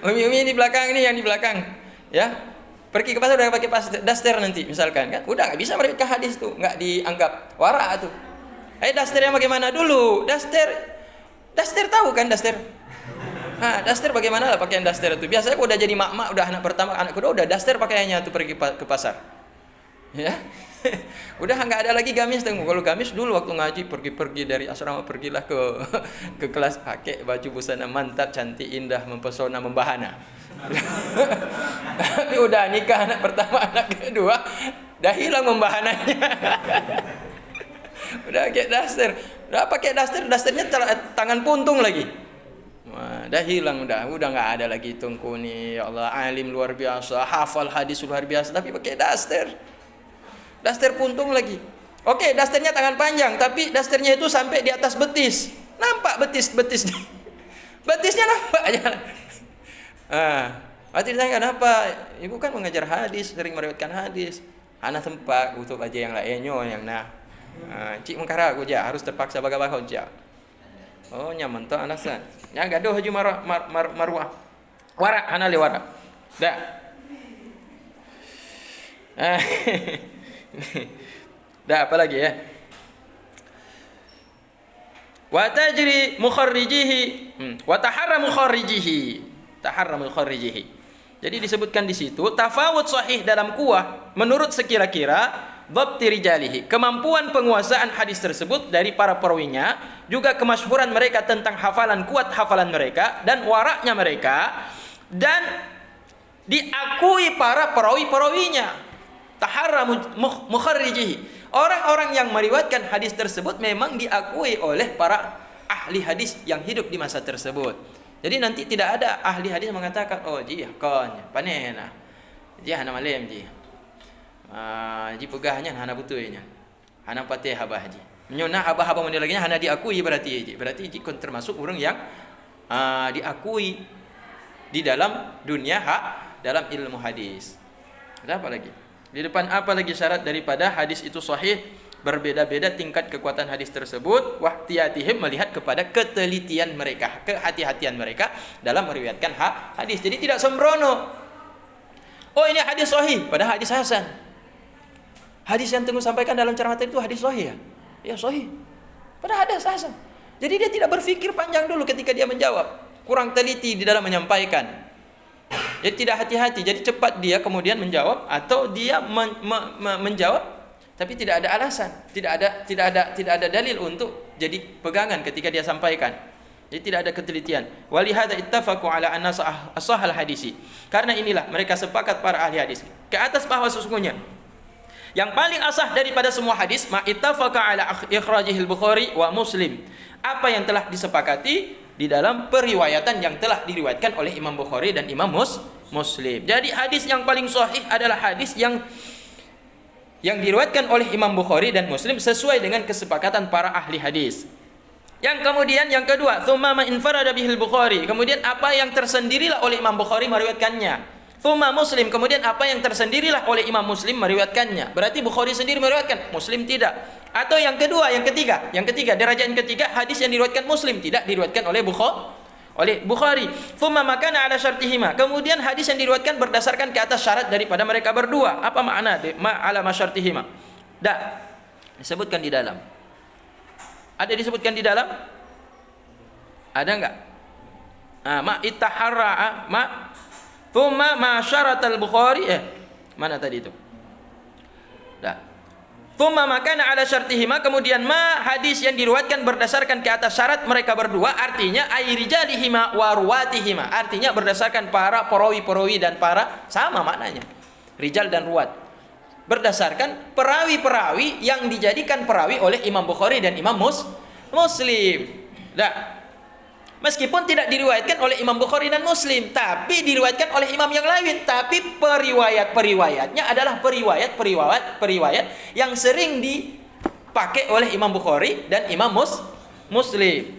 Umi di belakang ini, yang di belakang ya, pergi ke pasar udah pakai daster nanti misalkan kan, udah nggak bisa mereka hadis tuh, nggak dianggap wara tuh. Daster yang bagaimana dulu? Daster tahu kan daster? Daster bagaimana lah pakaian daster itu? Biasanya aku udah jadi mak-mak, udah anak pertama, anak kedua udah daster pakaiannya tuh pergi ke pasar. Ya. Udah nggak ada lagi gamis tengku. Kalau gamis dulu waktu ngaji pergi dari asrama, pergilah ke kelas pakai baju busana mantap, cantik, indah, mempesona, membahana. Tapi udah nikah anak pertama, anak kedua dah hilang membahananya. Udah pakai daster. Udah pakai daster, dasternya tangan puntung lagi. Wah, dah hilang udah nggak ada lagi tungku nih. Ya Allah, alim luar biasa, hafal hadis luar biasa, tapi pakai daster. Daster puntung lagi. Oke, dasternya tangan panjang, tapi dasternya itu sampai di atas betis. Nampak betis. Betisnya nampak aja. Berarti ditanya kenapa? Ibu kan mengajar hadis, sering meriwayatkan hadis. Anak tempat untuk aja yang lainnya yang cik mengkara aku aja harus terpaksa baga-baga aja. Oh nyaman tuh alasan. Ya gaduh haji marwah. Warak hanali warak. Dah. Dah apa lagi ya? Wa tajri mukharrijihi wa taharra mukharrijihi. Jadi disebutkan di situ tafawut sahih dalam kuah menurut sekira-kira dhabti rijalihi, kemampuan penguasaan hadis tersebut dari para perawinya, juga kemasyhuran mereka tentang kuat hafalan mereka dan waraknya mereka, dan diakui para perawi-perawinya. Taharra mukharrijihi. Orang-orang yang meriwayatkan hadis tersebut memang diakui oleh para ahli hadis yang hidup di masa tersebut. Jadi nanti tidak ada ahli hadis mengatakan, oh ji kon panena. Ji hana malem ji. Ji pegahnya hana butuhnya. Hana patih habah ji. Menyona habah-habah menilainya hana diakui berarti ji. Berarti ji kon termasuk orang yang diakui di dalam dunia dalam ilmu hadis. Ada apa lagi? Di depan apa lagi syarat daripada hadis itu sahih? Berbeda-beda tingkat kekuatan hadis tersebut. Wahtiyatihim, melihat kepada ketelitian mereka, kehati-hatian mereka dalam meriwayatkan hadis. Jadi tidak sembrono. Oh ini hadis sahih, padahal hadis hasan. Hadis yang Tengku sampaikan dalam ceramah itu hadis sahih ya? Ya sahih. Padahal hadis hasan. Jadi dia tidak berpikir panjang dulu ketika dia menjawab. Kurang teliti di dalam menyampaikan. Jadi tidak hati-hati, jadi cepat dia kemudian menjawab, atau dia menjawab tapi tidak ada alasan, tidak ada dalil untuk jadi pegangan ketika dia sampaikan. Jadi tidak ada ketelitian. Walihada ittafaqu ala anna as-sahal hadisi. Karena inilah mereka sepakat para ahli hadis ke atas bahwa sesungguhnya yang paling asah daripada semua hadis ma ittafaqa ala ikhrajihil Bukhari wa Muslim. Apa yang telah disepakati di dalam periwayatan yang telah diriwayatkan oleh Imam Bukhari dan Imam Muslim. Jadi hadis yang paling sahih adalah hadis yang diriwayatkan oleh Imam Bukhari dan Muslim sesuai dengan kesepakatan para ahli hadis. Yang kemudian yang kedua, tsumma ma infarada bihil Bukhari. Kemudian apa yang tersendirilah oleh Imam Bukhari meriwayatkannya. Tsumma Muslim, kemudian apa yang tersendirilah oleh Imam Muslim meriwayatkannya. Berarti Bukhari sendiri meriwayatkan, Muslim tidak. Atau yang kedua, yang ketiga, derajat yang ketiga, hadis yang diriwayatkan Muslim tidak diriwayatkan oleh Bukhari. Tsumma makana ala syartihima. Kemudian hadis yang diriwayatkan berdasarkan ke atas syarat daripada mereka berdua. Apa makna ala masyartihima? Disebutkan di dalam. Ada disebutkan di dalam? Ada enggak? Ma ittaharra Thumma ma syaratal Bukhari mana tadi itu? Thumma makana ala syartihima, kemudian ma hadis yang diriwayatkan berdasarkan ke atas syarat mereka berdua, artinya ai rijalihima wa ruwatihima, artinya berdasarkan para perawi-perawi dan para, sama maknanya. Rijal dan ruwat. Berdasarkan perawi-perawi yang dijadikan perawi oleh Imam Bukhari dan Imam Muslim. Meskipun tidak diriwayatkan oleh Imam Bukhari dan Muslim, tapi diriwayatkan oleh imam yang lain, tapi periwayatnya adalah periwayat yang sering dipakai oleh Imam Bukhari dan Imam Muslim.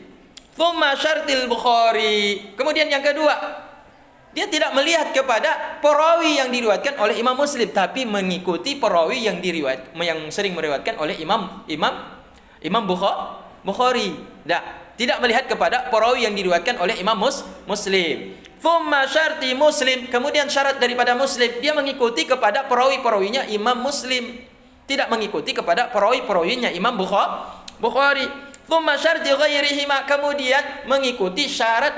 Tsumma syartil Bukhari. Kemudian yang kedua, dia tidak melihat kepada perawi yang diriwayatkan oleh Imam Muslim, tapi mengikuti perawi yang sering meriwayatkan oleh Imam Bukhari. Tidak melihat kepada perawi yang diriwayatkan oleh Imam Muslim. Tsumma syarti Muslim, kemudian syarat daripada Muslim, dia mengikuti kepada perawi-perawinya Imam Muslim, tidak mengikuti kepada perawi-perawinya Imam Bukhari. Tsumma syarti ghairihima, kemudian mengikuti syarat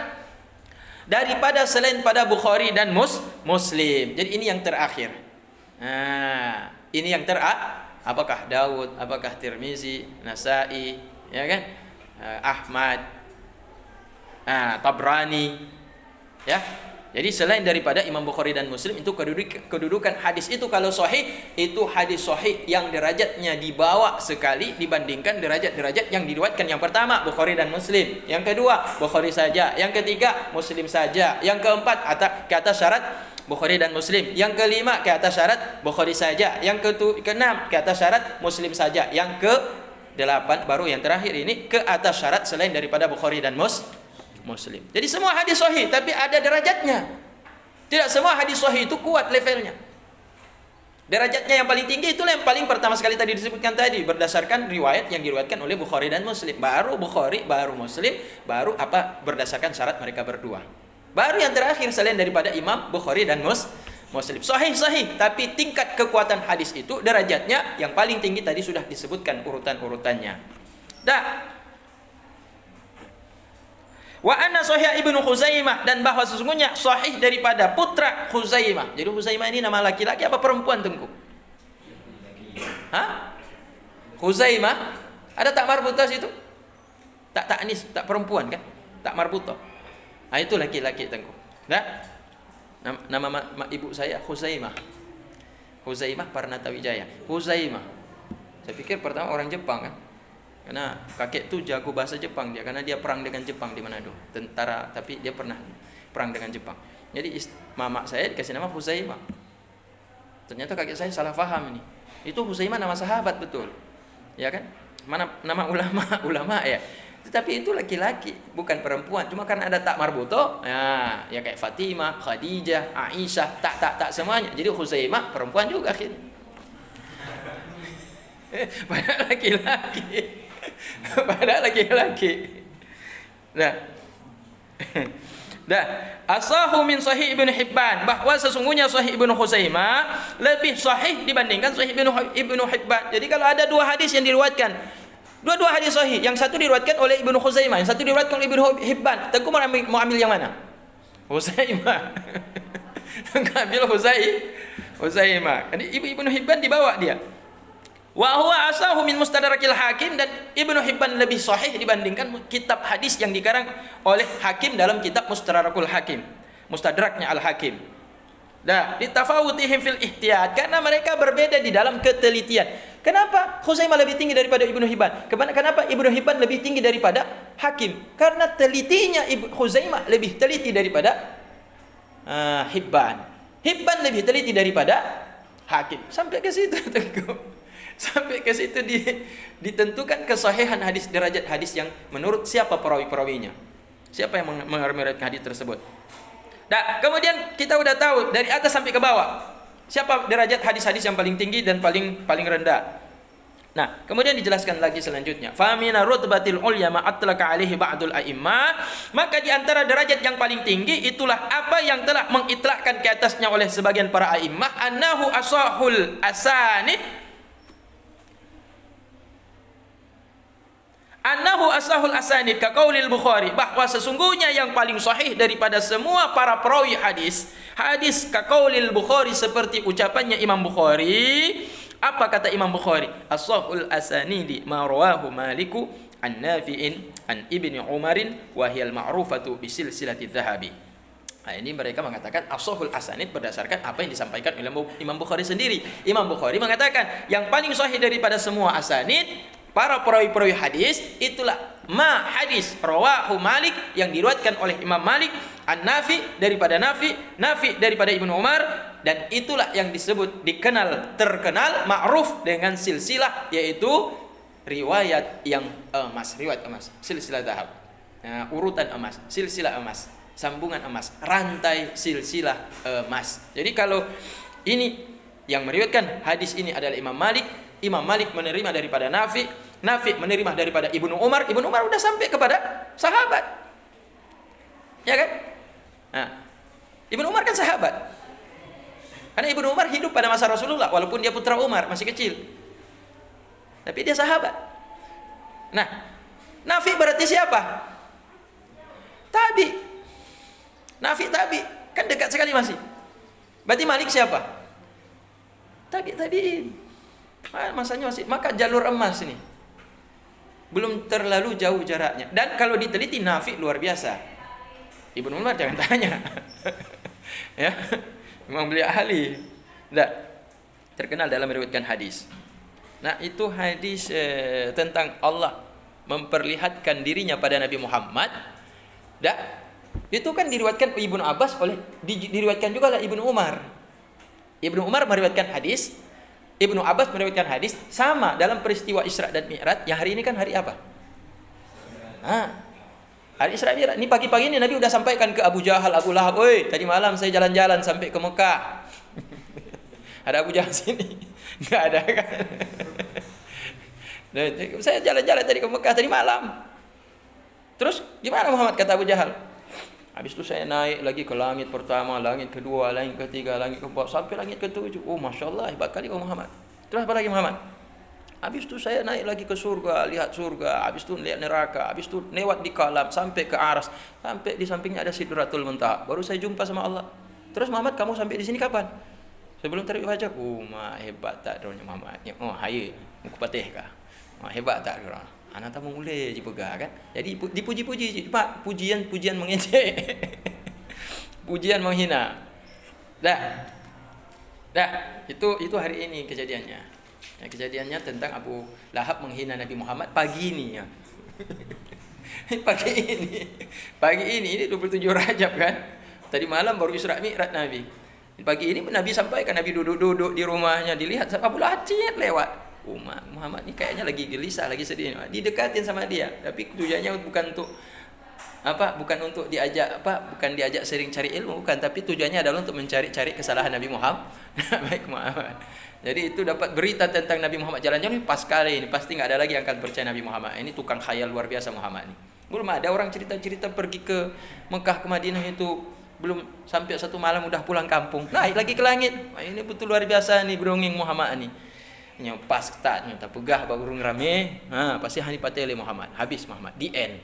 daripada selain pada Bukhari dan Muslim. Jadi ini yang terakhir. Ini yang apakah Daud, apakah Tirmizi, Nasai, ya kan? Ahmad, Tabrani, ya. Jadi selain daripada Imam Bukhari dan Muslim itu kedudukan hadis itu kalau sahih itu hadis sahih yang derajatnya dibawa sekali dibandingkan derajat-derajat yang diriwayatkan yang pertama Bukhari dan Muslim, yang kedua Bukhari saja, yang ketiga Muslim saja, yang keempat ke atas syarat Bukhari dan Muslim, yang kelima ke atas syarat Bukhari saja, yang keenam ke atas syarat Muslim saja, yang ke-8 baru yang terakhir ini ke atas syarat selain daripada Bukhari dan Muslim. Jadi semua hadis sahih tapi ada derajatnya. Tidak semua hadis sahih itu kuat levelnya. Derajatnya yang paling tinggi itulah yang paling pertama sekali tadi disebutkan tadi berdasarkan riwayat yang diriwayatkan oleh Bukhari dan Muslim. Baru Bukhari, baru Muslim, baru berdasarkan syarat mereka berdua. Baru yang terakhir selain daripada Imam Bukhari dan Muslim. Sahih, tapi tingkat kekuatan hadis itu derajatnya yang paling tinggi tadi sudah disebutkan urutan-urutannya. Wa anna sahih Ibnu Khuzaimah, dan bahwa sesungguhnya sahih daripada putra Khuzaimah. Jadi Khuzaimah ini nama laki-laki apa perempuan, Tengku? Hah? Khuzaimah ada tak marbuta situ? Tak ta'nis, tak perempuan kan? Tak marbuta. Ah itu laki-laki, Tengku. Nama ibu saya Khuzaimah. Khuzaimah Parnatawijaya. Khuzaimah. Saya pikir pertama orang Jepang kan? Karena kakek tu jago bahasa Jepang dia, karena dia perang dengan Jepang di Manado, tentara, tapi dia pernah perang dengan Jepang. Jadi mama saya dikasih nama Huzaimah. Ternyata kakek saya salah faham ini. Itu Huzaimah nama sahabat betul, ya kan? Mana nama ulama ya. Tetapi itu laki-laki, bukan perempuan. Cuma karena ada tak marbuto, ya kayak Fatimah, Khadijah, Aisyah, tak semuanya. Jadi Huzaimah perempuan juga akhirnya. Padahal laki-laki. Padahal laki-laki. Asahu min Sahih Ibnu Hibban, bahwa sesungguhnya Sahih Ibnu Khuzaimah lebih sahih dibandingkan Sahih Ibnu Hibban. Jadi kalau ada dua hadis yang diriwayatkan, dua hadis sahih, yang satu diriwayatkan oleh Ibnu Khuzaimah, yang satu diriwayatkan oleh Ibnu Hibban, Tengku mau ambil yang mana? Khuzaimah. Tengku ambil Khuzaimah. Jadi Ibnu Hibban dibawa dia. Wa huwa asahu min Mustadrakil Hakim, dan Ibnu Hibban lebih sahih dibandingkan kitab hadis yang dikarang oleh Hakim dalam kitab Mustadrakul Hakim, Mustadraknya Al-Hakim. Ditafawutihim fil ihtiyat, karena mereka berbeda di dalam ketelitian. Kenapa Khuzaimah lebih tinggi daripada Ibnu Hibban? Kenapa Ibnu Hibban lebih tinggi daripada Hakim? Karena telitinya Khuzaimah lebih teliti daripada Hibban. Hibban lebih teliti daripada Hakim. Sampai ke situ Tengku. Sampai ke situ ditentukan kesahihan hadis, derajat hadis yang menurut siapa perawi-perawinya, siapa yang meriwayatkan hadis tersebut. Kemudian kita udah tahu dari atas sampai ke bawah siapa derajat hadis-hadis yang paling tinggi dan paling rendah. Kemudian dijelaskan lagi selanjutnya, fa mina rutbatil ulya ma atlaka alaihi ba'dul a'immah, maka di antara derajat yang paling tinggi itulah apa yang telah mengitlakkan ke atasnya oleh sebagian para a'immah, annahu asahul asanid, annahu asahul asanid ka qaulil Bukhari, bahwa sesungguhnya yang paling sahih daripada semua para perawi hadis ka qaulil Bukhari, seperti ucapannya Imam Bukhari. Apa kata Imam Bukhari? Asahul asanidi ma rawahu Maliku an Nafi'in an Ibni Umarin wa hiyal ma'rufatu bi silsilati dzahabi. Ini mereka mengatakan asahul asanid berdasarkan apa yang disampaikan oleh Imam Bukhari sendiri. Imam Bukhari mengatakan yang paling sahih daripada semua asanid para perawi-perawi hadis itulah ma hadis rawahu Malik, yang diriwayatkan oleh Imam Malik, an-Nafi daripada Nafi daripada Ibnu Umar, dan itulah yang disebut terkenal ma'ruf dengan silsilah, yaitu riwayat yang emas, silsilah zahab. Urutan emas, silsilah emas, sambungan emas, rantai silsilah emas. Jadi kalau ini yang meriwayatkan hadis ini adalah Imam Malik menerima daripada Nafi menerima daripada Ibnu Umar udah sampai kepada sahabat, ya kan? Ibnu Umar kan sahabat, karena Ibnu Umar hidup pada masa Rasulullah, walaupun dia putra Umar masih kecil, tapi dia sahabat. Nafi berarti siapa? Nafi tabi, kan dekat sekali masih. Berarti Malik siapa? Tabi'in. Masanya masih, maka jalur emas ini belum terlalu jauh jaraknya. Dan kalau diteliti Nafi luar biasa. Ibnu Umar jangan tanya. Ya, memang beliau ahli. Tidak, terkenal dalam meriwayatkan hadis. Nah, itu hadis tentang Allah memperlihatkan dirinya pada Nabi Muhammad. Dah, itu kan diriwayatkan Ibnu Abbas diriwayatkan juga oleh Ibnu Umar. Ibnu Umar meriwayatkan hadis, Ibnu Abbas meriwayatkan hadis sama dalam peristiwa Isra dan Mi'raj. Yang hari ini kan hari apa? Hari Isra Mi'raj. Ini pagi-pagi ini Nabi udah sampaikan ke Abu Jahal, Abu Lahab, "Oi, tadi malam saya jalan-jalan sampai ke Mekah." Ada Abu Jahal sini? Enggak ada kan? Saya jalan-jalan tadi ke Mekah tadi malam. Terus gimana Muhammad, kata Abu Jahal? Habis itu saya naik lagi ke langit pertama, langit kedua, langit ketiga, langit keempat, sampai langit ketujuh. Oh, Masya Allah, hebat kali kau Muhammad. Terus apa lagi Muhammad? Habis itu saya naik lagi ke surga, lihat surga. Habis itu lihat neraka. Habis itu lewat di kalam, sampai ke aras. Sampai di sampingnya ada Sidratul Muntaha. Baru saya jumpa sama Allah. Terus Muhammad, kamu sampai di sini kapan? Sebelum terbit fajar. Oh, hebat tak drone Muhammad. Oh, hai, muka patih kah? Hebat tak drone? Anak tak mulai dipegang kan. Jadi dipuji-puji, Pak, pujian mengejek. Pujian menghina. Dah, itu hari ini kejadiannya. Ya, kejadiannya tentang Abu Lahab menghina Nabi Muhammad pagi ini ya. Pagi ini 27 Rajab kan. Tadi malam baru Isra Mi'raj Nabi. Pagi ini Nabi sampaikan, Nabi duduk di rumahnya, dilihat Abu Lahab lewat. Muhammad ni kayaknya lagi gelisah, lagi sedih. Didekatin sama dia, tapi tujuannya bukan untuk bukan diajak sering cari ilmu, bukan, tapi tujuannya adalah untuk mencari-cari kesalahan Nabi Muhammad. Jadi itu dapat berita tentang Nabi Muhammad jalan-jalan, pas kali ini pasti nggak ada lagi yang akan percaya Nabi Muhammad. Ini tukang khayal luar biasa Muhammad ini. Belum ada orang cerita-cerita pergi ke Mekah, ke Madinah itu belum sampai satu malam udah pulang kampung, naik lagi ke langit. Ini betul luar biasa nih brongeng Muhammad ini. Pas ketatnya tak pegah bagurung rame, pasti hani patele Muhammad, habis Muhammad, the end.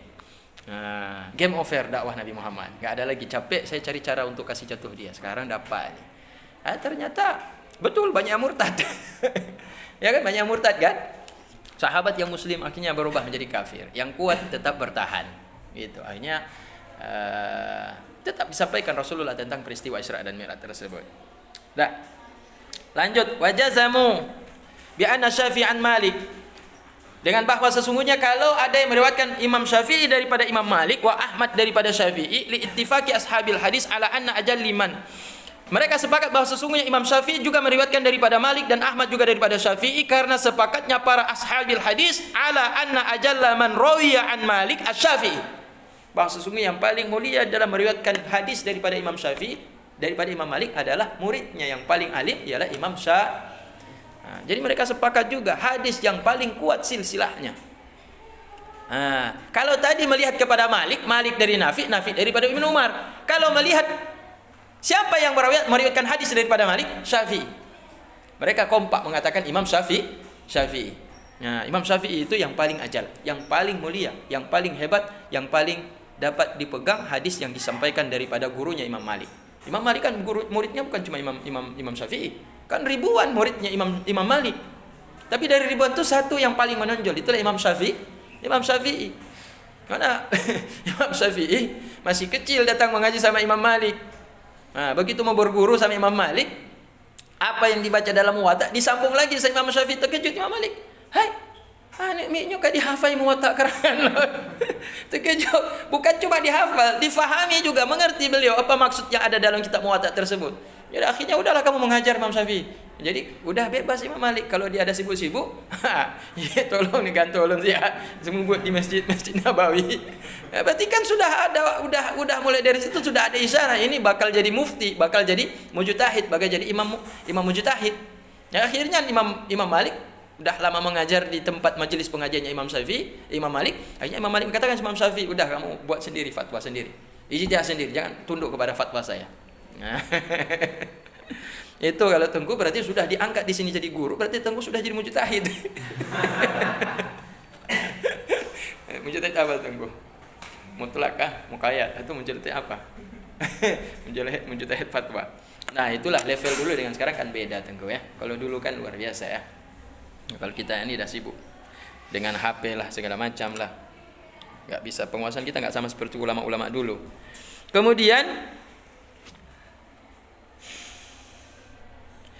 Game over dakwah Nabi Muhammad, nggak ada lagi. Capek saya cari cara untuk kasih jatuh dia, sekarang dapat. Ternyata betul banyak yang murtad. Ya kan, banyak yang murtad kan. Sahabat yang muslim akhirnya berubah menjadi kafir, yang kuat tetap bertahan. Gitu. Akhirnya tetap disampaikan Rasulullah tentang peristiwa Isra dan Mi'raj tersebut. Dah. Lanjut, wajazamu bi anna Syafi'an Malik, dengan bahwa sesungguhnya kalau ada yang meriwayatkan Imam Syafi'i daripada Imam Malik, wa Ahmad daripada Syafi'i, li ittifaqi ashabil hadis ala anna ajal liman. Mereka sepakat bahwa sesungguhnya Imam Syafi'i juga meriwayatkan daripada Malik dan Ahmad juga daripada Syafi'i, karena sepakatnya para ashabil hadis ala anna ajalla man rawiya an Malik asy-Syafi'i, bahwa sesungguhnya yang paling mulia dalam meriwayatkan hadis daripada Imam Syafi'i daripada Imam Malik adalah muridnya yang paling alim, ialah Imam Syafi'i. Jadi mereka sepakat juga hadis yang paling kuat silsilahnya. Kalau tadi melihat kepada Malik dari Nafi daripada Ibnu Umar. Kalau melihat siapa yang meriwayatkan hadis daripada Malik, Syafi'i. Mereka kompak mengatakan Imam Syafi'i. Imam Syafi'i itu yang paling ajal, yang paling mulia, yang paling hebat, yang paling dapat dipegang hadis yang disampaikan daripada gurunya Imam Malik. Imam Malik kan muridnya bukan cuma Imam Syafi'i. Kan ribuan muridnya Imam Malik. Tapi dari ribuan itu satu yang paling menonjol, itulah Imam Syafi'i. Karena Imam Syafi'i masih kecil datang mengaji sama Imam Malik. Begitu mau berguru sama Imam Malik, apa yang dibaca dalam Muwatta disambung lagi sama Imam Syafi'i. Terkejut Imam Malik. Miknya kan dihafal Muwatta kerangan. Terkejut. Bukan cuma dihafal, difahami juga, mengerti beliau apa maksud yang ada dalam kitab Muwatta tersebut. Jadi akhirnya udahlah kamu mengajar Imam Syafi'i. Jadi udah bebas Imam Malik. Kalau dia ada sibuk-sibuk, tolong nih kan, tolong dia sembuh di masjid Nabawi. Berarti kan sudah ada, udah mulai dari situ sudah ada isyarat ini bakal jadi mufti, bakal jadi mujtahid, bakal jadi imam mujtahid. Akhirnya Imam Malik udah lama mengajar di tempat majelis pengajiannya Imam Malik. Akhirnya Imam Malik mengatakan Imam Syafi'i, udah kamu buat sendiri fatwa sendiri, ijtihad sendiri, jangan tunduk kepada fatwa saya. Itu kalau Tengku berarti sudah diangkat di sini jadi guru, berarti Tengku sudah jadi mujtahid. Mujtahid apa Tengku? Mutlakah, muqayyad, atau mujtahid apa? Mujtahid fatwa. Nah, itulah level dulu dengan sekarang kan beda Tengku ya. Kalau dulu kan luar biasa ya. Kalau kita ini dah sibuk dengan HP lah segala macam lah. Enggak bisa, penguasaan kita enggak sama seperti ulama-ulama dulu. Kemudian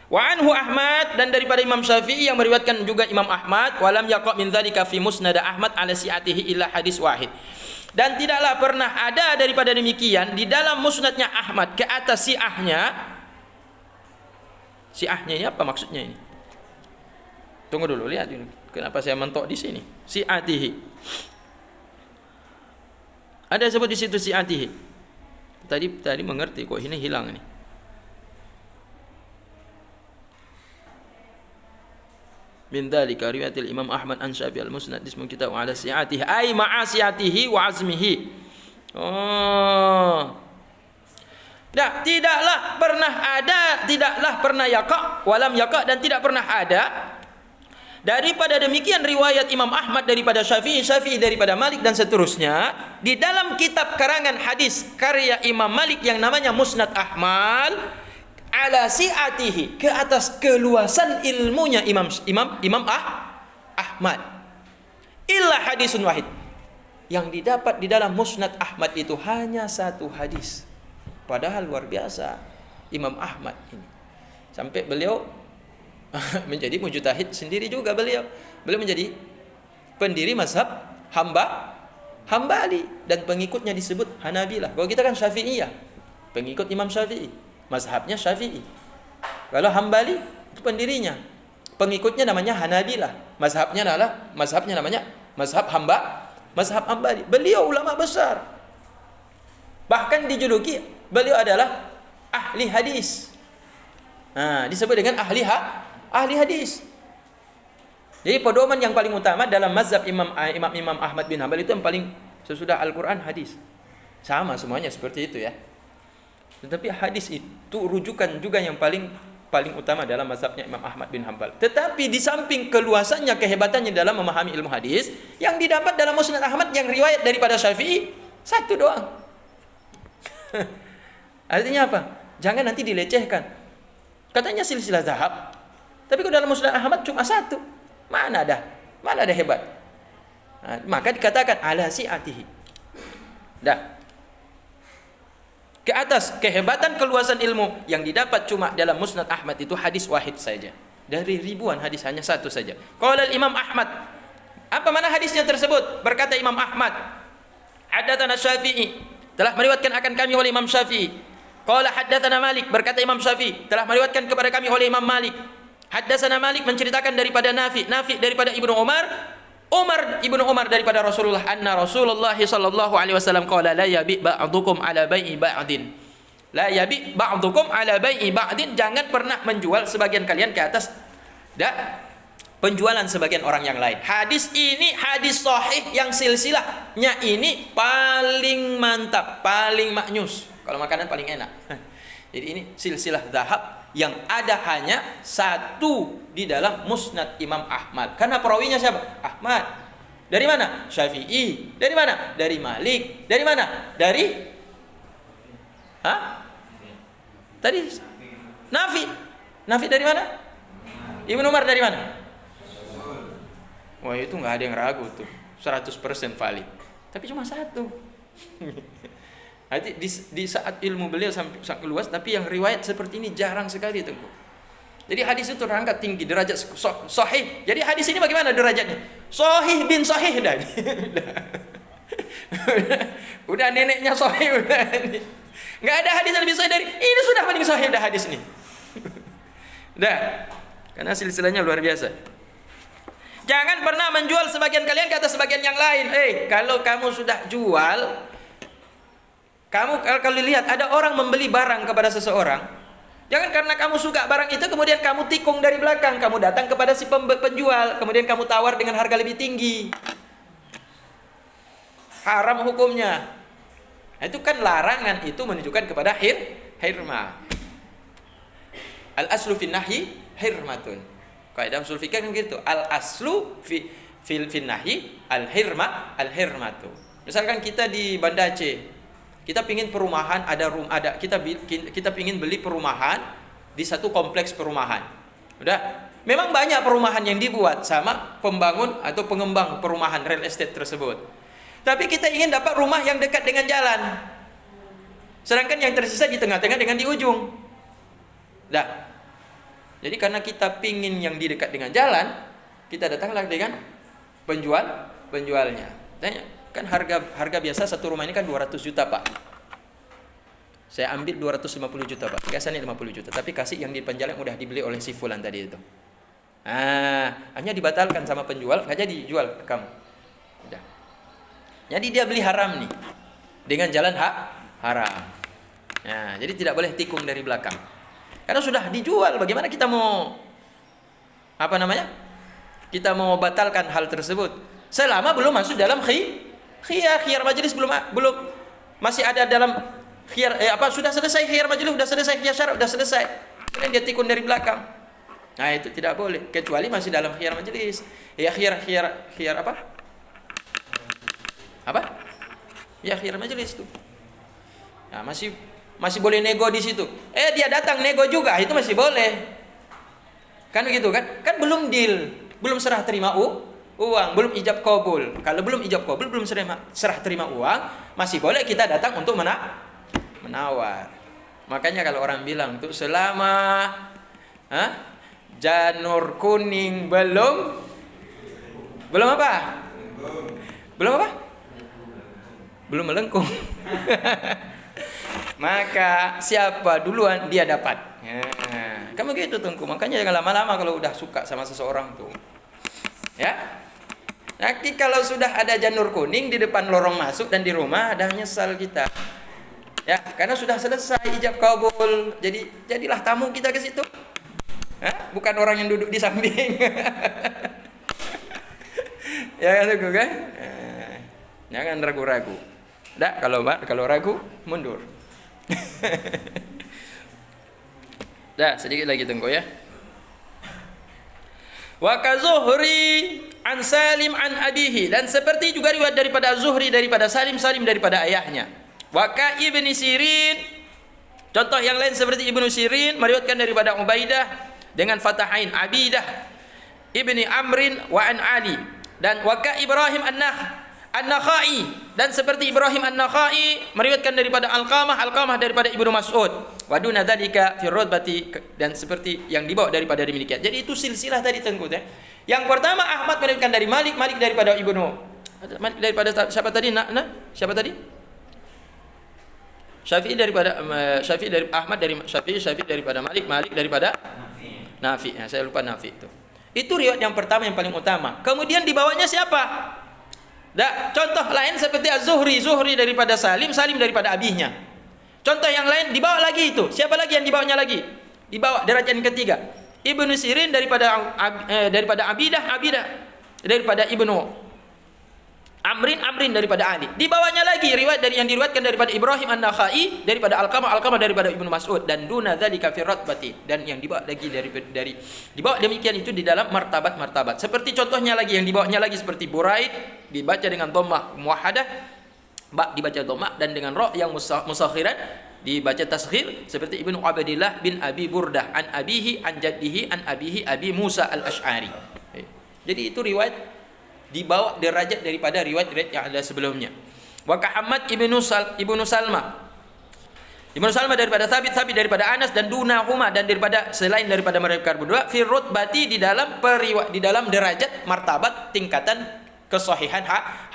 Wa anhu Ahmad, dan daripada Imam Syafi'i yang meriwayatkan juga Imam Ahmad, walam yaqa min dzalika fi musnad Ahmad ala si'atihi illa hadis wahid. Dan tidaklah pernah ada daripada demikian di dalam musnadnya Ahmad ke atas si'ahnya. Si'ahnya ini apa maksudnya ini? Tunggu dulu, lihat dulu. Kenapa saya mentok di sini? Si'atihi. Ada sebut di situ si'atihi. Tadi mengerti, kok ini hilang ini. Min dzalika riwayatil Imam Ahmad an Syafi'i al-Musnad ismu kitab ala si'atihi ay ma'asiyatihi wa azmihi. Oh. Nah, tidaklah pernah yaqa walam yaqa, dan tidak pernah ada daripada demikian riwayat Imam Ahmad daripada Syafi'i daripada Malik dan seterusnya di dalam kitab karangan hadis karya Imam Malik yang namanya Musnad Ahmad ala si'atihi, ke atas keluasan ilmunya Imam Ahmad, illa hadisun wahid, yang didapat di dalam Musnad Ahmad itu hanya satu hadis. Padahal luar biasa Imam Ahmad ini, sampai beliau menjadi mujtahid sendiri juga. Beliau menjadi pendiri mazhab Hambali, dan pengikutnya disebut Hanabilah. Kalau kita kan Syafi'iyah, pengikut Imam Syafi'i, mazhabnya Syafi'i. Kalau Hambali itu pendirinya, pengikutnya namanya Hanabilah, mazhabnya namanya mazhab Hambali. Beliau ulama besar, bahkan dijuluki beliau adalah ahli hadis. Nah, disebut dengan ahli hadis. Jadi pedoman yang paling utama dalam mazhab Imam Ahmad bin Hanbal itu yang paling sesudah Al-Quran hadis. Sama semuanya seperti itu ya. Tetapi hadis itu rujukan juga yang paling utama dalam mazhabnya Imam Ahmad bin Hanbal. Tetapi di samping keluasannya, kehebatannya dalam memahami ilmu hadis, yang didapat dalam Musnad Ahmad yang riwayat daripada Syafi'i satu doang. Artinya apa? Jangan nanti dilecehkan. Katanya silsilah zahab, tapi kalau dalam Musnad Ahmad cuma satu. Mana ada hebat? Nah, maka dikatakan ala si'atihi. Dah. Ke atas kehebatan keluasan ilmu yang didapat cuma dalam Musnad Ahmad itu hadis wahid saja. Dari ribuan hadis hanya satu saja. Qala Imam Ahmad. Apa mana hadisnya tersebut? Berkata Imam Ahmad, haddatsana Syafi'i, telah meriwayatkan akan kami oleh Imam Syafi'i. Qala haddatsana Malik, berkata Imam Syafi'i, telah meriwayatkan kepada kami oleh Imam Malik. Haddatsana Malik menceritakan daripada Nafi daripada Ibnu Ibnu Umar daripada Rasulullah, anna Rasulullah sallallahu alaihi wasallam qala la yabi ba'dukum ala bai'i ba'din. La yabi ba'dukum ala bai'i ba'din, jangan pernah menjual sebagian kalian ke atas penjualan sebagian orang yang lain. Hadis ini hadis sahih yang silsilahnya ini paling mantap, paling maknyus. Kalau makanan paling enak. Jadi ini silsilah zahab yang ada hanya satu di dalam Musnad Imam Ahmad. Karena perawinya siapa? Ahmad. Dari mana? Syafi'i. Dari mana? Dari Malik. Dari mana? Dari Tadi Nafi. Nafi dari mana? Ibnu Umar dari mana? Wah, itu nggak ada yang ragu tuh. 100% valid. Tapi cuma satu. Nanti di saat ilmu beliau sangat luas, tapi yang riwayat seperti ini jarang sekali, Tengku. Jadi hadis itu terangkat tinggi derajat sahih. Jadi hadis ini bagaimana derajatnya? Sahih bin sahih dah. Udah neneknya sahih udah. Enggak ada hadis yang lebih sahih dari ini, sudah paling sahih dah hadis ini. Dah. Karena silsilahnya luar biasa. Jangan pernah menjual sebagian kalian ke atas sebagian yang lain. Kalau kamu sudah jual, kamu kalau lihat ada orang membeli barang kepada seseorang, jangan karena kamu suka barang itu kemudian kamu tikung dari belakang, kamu datang kepada si penjual, kemudian kamu tawar dengan harga lebih tinggi. Haram hukumnya. Itu kan larangan, itu menunjukkan kepada hirmah. Al aslu fin nahyi hirmatun. Kaidah usul fikih kan gitu. Al aslu fil nahyi al hirmatu. Misalkan kita di Banda Aceh, kita pingin perumahan, kita pingin beli perumahan di satu kompleks perumahan. Udah, memang banyak perumahan yang dibuat sama pembangun atau pengembang perumahan real estate tersebut. Tapi kita ingin dapat rumah yang dekat dengan jalan. Sedangkan yang tersisa di tengah-tengah dengan di ujung. Dah. Jadi karena kita pingin yang di dekat dengan jalan, kita datanglah dengan penjualnya. Tanya, kan harga biasa satu rumah ini kan 200 juta Pak. Saya ambil 250 juta Pak. Biasanya 50 juta. Tapi kasih yang di penjual yang udah dibeli oleh si fulan tadi itu. Hanya dibatalkan sama penjual, nggak jadi jual ke kamu. Udah. Jadi dia beli haram nih, dengan jalan haram. Nah, jadi tidak boleh tikung dari belakang. Karena sudah dijual, bagaimana kita mau kita mau batalkan hal tersebut selama belum masuk dalam khiyar majelis, belum masih ada dalam khiyar sudah selesai khiyar majelis, sudah selesai khiyar syarat, sudah selesai. Kemudian dia tikung dari belakang. Nah, itu tidak boleh kecuali masih dalam khiyar majelis. Ya khiyar apa? Ya khiyar majelis itu. Nah, masih boleh nego di situ. Dia datang nego juga, itu masih boleh. Kan begitu kan? Kan belum deal, belum serah terima uang, belum ijab qabul. Kalau belum ijab qabul, belum serah terima uang, masih boleh kita datang untuk menawar. Makanya kalau orang bilang tuh selama janur kuning belum apa? Belum melengkung. Maka siapa duluan dia dapat. Kamu gitu Tengku. Makanya jangan lama-lama kalau udah suka sama seseorang tuh. Ya. Nanti kalau sudah ada janur kuning di depan lorong masuk dan di rumah, dah nyesal kita. Ya, karena sudah selesai ijab kabul. Jadilah tamu kita ke situ. Bukan orang yang duduk di samping. Ya kan Tengku kan? Jangan ragu-ragu. Dah, kalau ragu mundur. Dah, sedikit lagi Tengku ya. Wa ka Zuhri an Salim an abihi, dan seperti juga riwayat daripada Zuhri daripada Salim daripada ayahnya. Wa ka Ibnu Sirin, contoh yang lain seperti Ibnu Sirin meriwayatkan daripada Ubaidah dengan fatahain Abidah Ibni Amrin wa an Ali, dan wa ka Ibrahim An-Nakhai, dan seperti Ibrahim An-Nakhai meriwayatkan daripada Alqamah daripada Ibnu Mas'ud, wa duna dzalika fi rutbati, dan seperti yang dibawa daripada demikian. Jadi itu silsilah tadi Tengku ya. Yang pertama Ahmad meriwayatkan dari Malik daripada Malik daripada siapa tadi? Siapa tadi? Syafi'i daripada Syafi'i dari Ahmad dari Syafi'i daripada Malik daripada Nafi. Saya lupa Nafi itu. Itu riwayat yang pertama yang paling utama. Kemudian dibawanya siapa? Contoh lain seperti Az-Zuhri daripada Salim daripada abihnya. Contoh yang lain dibawa lagi itu. Siapa lagi yang dibawanya lagi? Dibawa derajat yang ketiga. Ibnu Sirin daripada Abidah daripada Ibnu Amrin daripada Ali. Dibawanya lagi riwayat yang diriwayatkan daripada Ibrahim An-Nakhai daripada Alqamah daripada Ibnu Mas'ud, dan duna dzalika fi ratbati, dan yang dibawa lagi dari dibawa demikian itu di dalam martabat. Seperti contohnya lagi yang dibawanya lagi seperti Buraid dibaca dengan dhammah muwahhadah, ba dibaca dhammah, dan dengan ra yang musakhiran dibaca tasghir seperti Ibnu Ubaidillah bin Abi Burdah an abihi an jaddihi an abihi Abi Musa al-Asy'ari. Jadi itu riwayat dibawa derajat daripada riwayat yang ada sebelumnya. Wa Muhammad Ibnu Salmah daripada Thabit daripada Anas, dan dunahuma, dan daripada selain daripada mereka berdua fi rutbati di dalam derajat martabat tingkatan kesahihan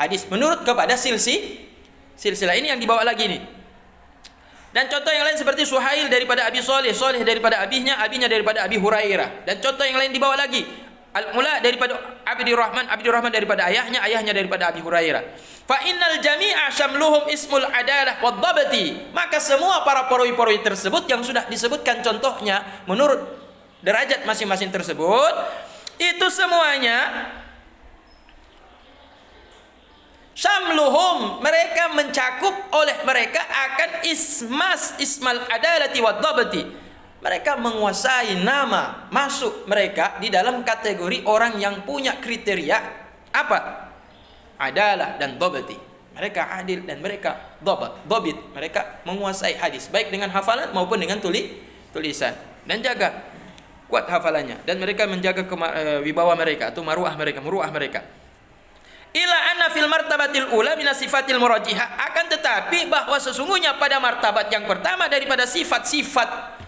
hadis menurut kepada silsilah ini yang dibawa lagi nih. Dan contoh yang lain seperti Suhail daripada Abi Saleh daripada abinya daripada Abi Hurairah, dan contoh yang lain dibawa lagi Al-Mula daripada Abdurrahman daripada ayahnya daripada Abi Hurairah. Fa innal jami'a syamluhum ismul adalah wad-dhabti, maka semua para perawi tersebut yang sudah disebutkan contohnya menurut derajat masing-masing tersebut, itu semuanya syamluhum, mereka mencakup oleh mereka akan ismal adalati wad-dhabti. Mereka menguasai nama, masuk mereka di dalam kategori orang yang punya kriteria apa? Adalah dan dhabti. Mereka adil dan mereka dhabit. Mereka menguasai hadis baik dengan hafalan maupun dengan tulisan, dan jaga kuat hafalannya, dan mereka menjaga wibawa mereka atau muruah mereka. Ila anna fil martabatil ula min sifatil murajihah, akan tetapi bahwa sesungguhnya pada martabat yang pertama daripada sifat-sifat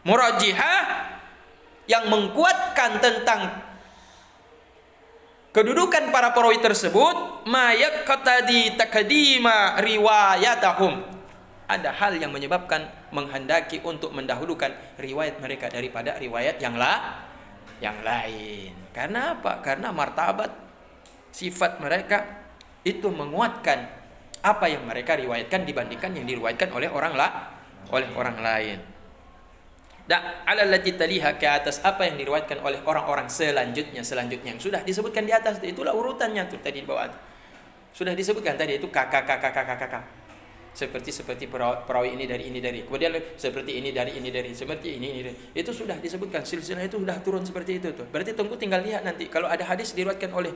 murajihah yang mengkuatkan tentang kedudukan para perawi tersebut, ma yaqtadi taqdima riwayatahum. Ada hal yang menyebabkan menghendaki untuk mendahulukan riwayat mereka daripada riwayat yang lain. Karena apa? Karena martabat sifat mereka itu menguatkan apa yang mereka riwayatkan dibandingkan yang diriwayatkan oleh orang lain. Dan alallati taliha, ke atas apa yang diriwayatkan oleh orang-orang selanjutnya yang sudah disebutkan di atas. Itulah urutannya tuh tadi di bawah. Sudah disebutkan tadi itu kakak. Seperti perawi ini dari kemudian seperti ini dari seperti ini dari. Itu sudah disebutkan, silsilah itu sudah turun seperti itu tuh. Berarti tunggu tinggal lihat nanti kalau ada hadis diriwayatkan oleh,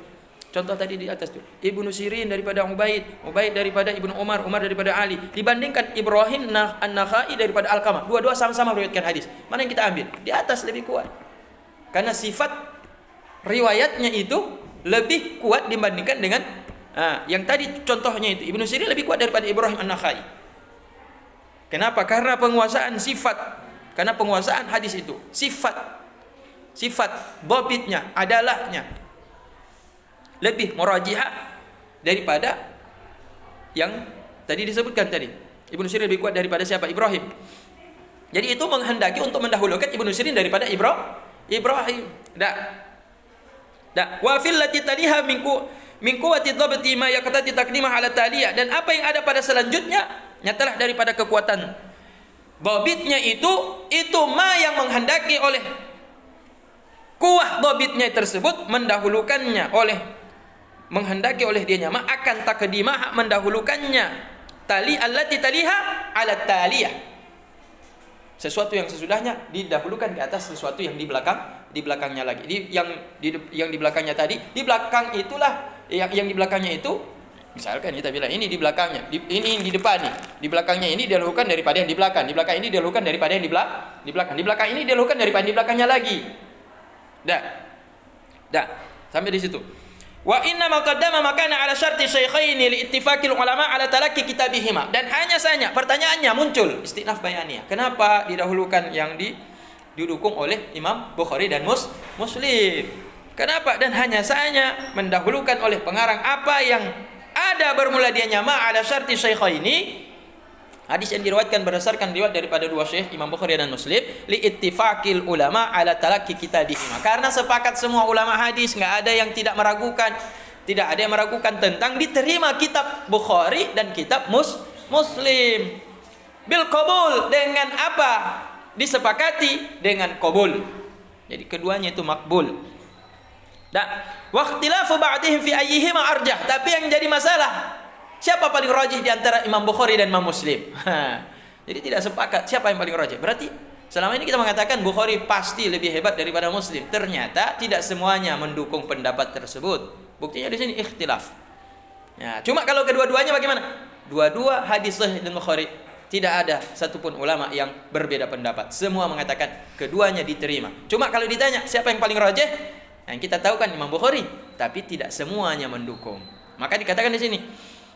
contoh tadi di atas tuh, Ibnu Sirin daripada Ubaid daripada Ibnu Umar daripada Ali, dibandingkan Ibrahim An-Nakhai daripada Alqamah. Dua-dua sama-sama meriwayatkan hadis. Mana yang kita ambil? Di atas lebih kuat. Karena sifat riwayatnya itu lebih kuat dibandingkan dengan yang tadi contohnya itu. Ibnu Sirin lebih kuat daripada Ibrahim An-Nakhai. Kenapa? Karena penguasaan sifat. Karena penguasaan hadis itu. Sifat dhabitnya, adalahnya lebih murajihah daripada yang tadi disebutkan tadi. Ibnu Sirin lebih kuat daripada siapa? Ibrahim. Jadi itu menghendaki untuk mendahulukan Ibnu Sirin daripada Ibrahim. Wa fil lati taliha min quwwati dhabti ma yaqtati taqdimah ala taliyah, dan apa yang ada pada selanjutnya nyatalah daripada kekuatan dhabitnya itu ma yang menghendaki oleh kuah dhabitnya tersebut menghendaki oleh dianya ma akan taqdimah mendahulukannya allati taliha ala taliyah, sesuatu yang sesudahnya didahulukan di atas sesuatu yang di belakangnya lagi. Yang di belakangnya tadi, di belakang itulah yang di belakangnya itu, misalkan kita bilang ini di belakangnya, ini di depan nih, di belakangnya ini didahulukan daripada yang di belakang ini didahulukan daripada yang di belakang, di belakang ini didahulukan daripada yang di belakangnya lagi. Sampai di situ. Wa inna ma qaddama makana ala syarti syaikhaini li ittifaqil ulama ala talaqi kitabihima. Dan hanya saja pertanyaannya muncul istinaf bayaniyah. Kenapa didahulukan yang didukung oleh Imam Bukhari dan Muslim? Kenapa? Dan hanya saja mendahulukan oleh pengarang apa yang ada bermula dia nyama ala syarti syaikhaini. Hadis yang diriwayatkan berdasarkan riwayat daripada dua syekh Imam Bukhari dan Muslim, li ittifaqil ulama ala talaqi kitabihima. Karena sepakat semua ulama hadis, enggak ada yang tidak meragukan tentang diterima kitab Bukhari dan kitab Muslim. Bil qabul, dengan apa? Disepakati dengan qabul. Jadi keduanya itu makbul. Waqtilafu ba'dihim fi ayyihima arjah. Tapi yang jadi masalah, siapa paling rajih di antara Imam Bukhari dan Imam Muslim? Jadi tidak sepakat siapa yang paling rajih. Berarti selama ini kita mengatakan Bukhari pasti lebih hebat daripada Muslim. Ternyata tidak semuanya mendukung pendapat tersebut. Buktinya di sini ikhtilaf. Ya, cuma kalau kedua-duanya bagaimana? Dua-dua hadis sahih dan Bukhari, tidak ada satupun ulama yang berbeda pendapat. Semua mengatakan keduanya diterima. Cuma kalau ditanya siapa yang paling rajih, yang kita tahu kan Imam Bukhari, tapi tidak semuanya mendukung. Maka dikatakan di sini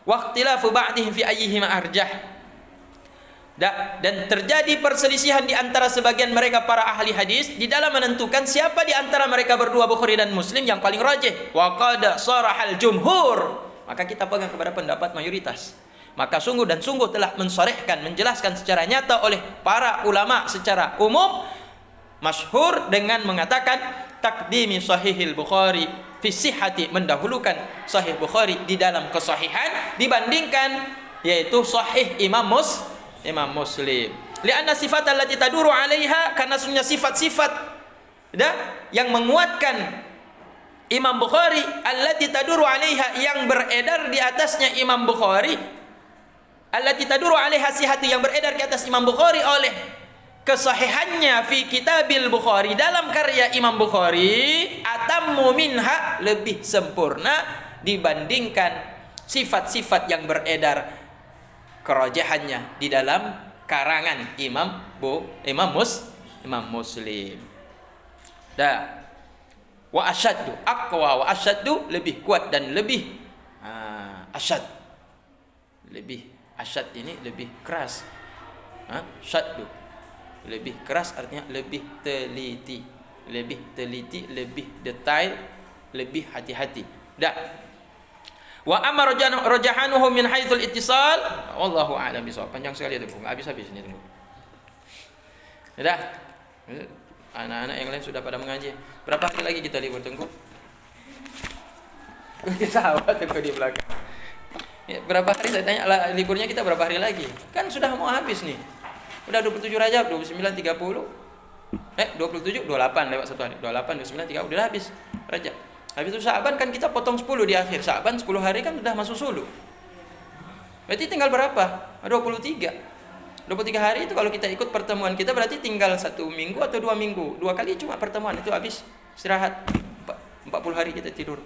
waqtilafu ba'dihim fi ayyihima arjah. Dan terjadi perselisihan di antara sebagian mereka para ahli hadis di dalam menentukan siapa di antara mereka berdua Bukhari dan Muslim yang paling rajih. Wa qad sarahal jumhur. Maka kita pegang kepada pendapat mayoritas. Maka sungguh telah menjelaskan secara nyata oleh para ulama secara umum, masyhur dengan mengatakan takdimi sahihil Bukhari fi sihhati, mendahulukan sahih Bukhari di dalam kesahihan dibandingkan yaitu sahih Imam Muslim. Lianna sifat allati taduru 'alaiha, karena sunnya sifat-sifat yang menguatkan Imam Bukhari, allati taduru 'alaiha, yang beredar di atasnya Imam Bukhari, allati taduru 'alaiha sihhatu, yang beredar di atas Imam Bukhari oleh kesahihannya fi kitabil Bukhari, dalam karya Imam Bukhari, atammu minha, lebih sempurna dibandingkan sifat-sifat yang beredar kerajahannya di dalam karangan Imam Muslim. Wa asyaddu aqwa, wa asyaddu lebih kuat dan lebih asyad. Lebih asyad ini lebih keras. Syaddu lebih keras artinya lebih teliti, lebih teliti, lebih detail, lebih hati-hati. Dah. Wa amma rajahanuhu min haitsul ittisal, wallahu a'lam bishawab. Panjang sekali itu, enggak habis-habis ini tunggu. Dah. Anak-anak yang lain sudah pada mengaji. Berapa hari lagi kita libur tunggu? Kita awal tunggu di belakang. Ya, berapa hari saya tanya lah, liburnya kita berapa hari lagi? Kan sudah mau habis nih. Udah 27 Rajab, 29, 30. 27, 28 lewat satu hari. 28, 29, 30 udah habis Rajab. Habis itu Sya'ban kan kita potong 10 di akhir. Sya'ban 10 hari kan udah masuk Sulu. Berarti tinggal berapa? 23. 23 hari itu kalau kita ikut pertemuan kita berarti tinggal 1 minggu atau 2 minggu. 2 kali cuma pertemuan itu habis istirahat. 40 hari kita tidur.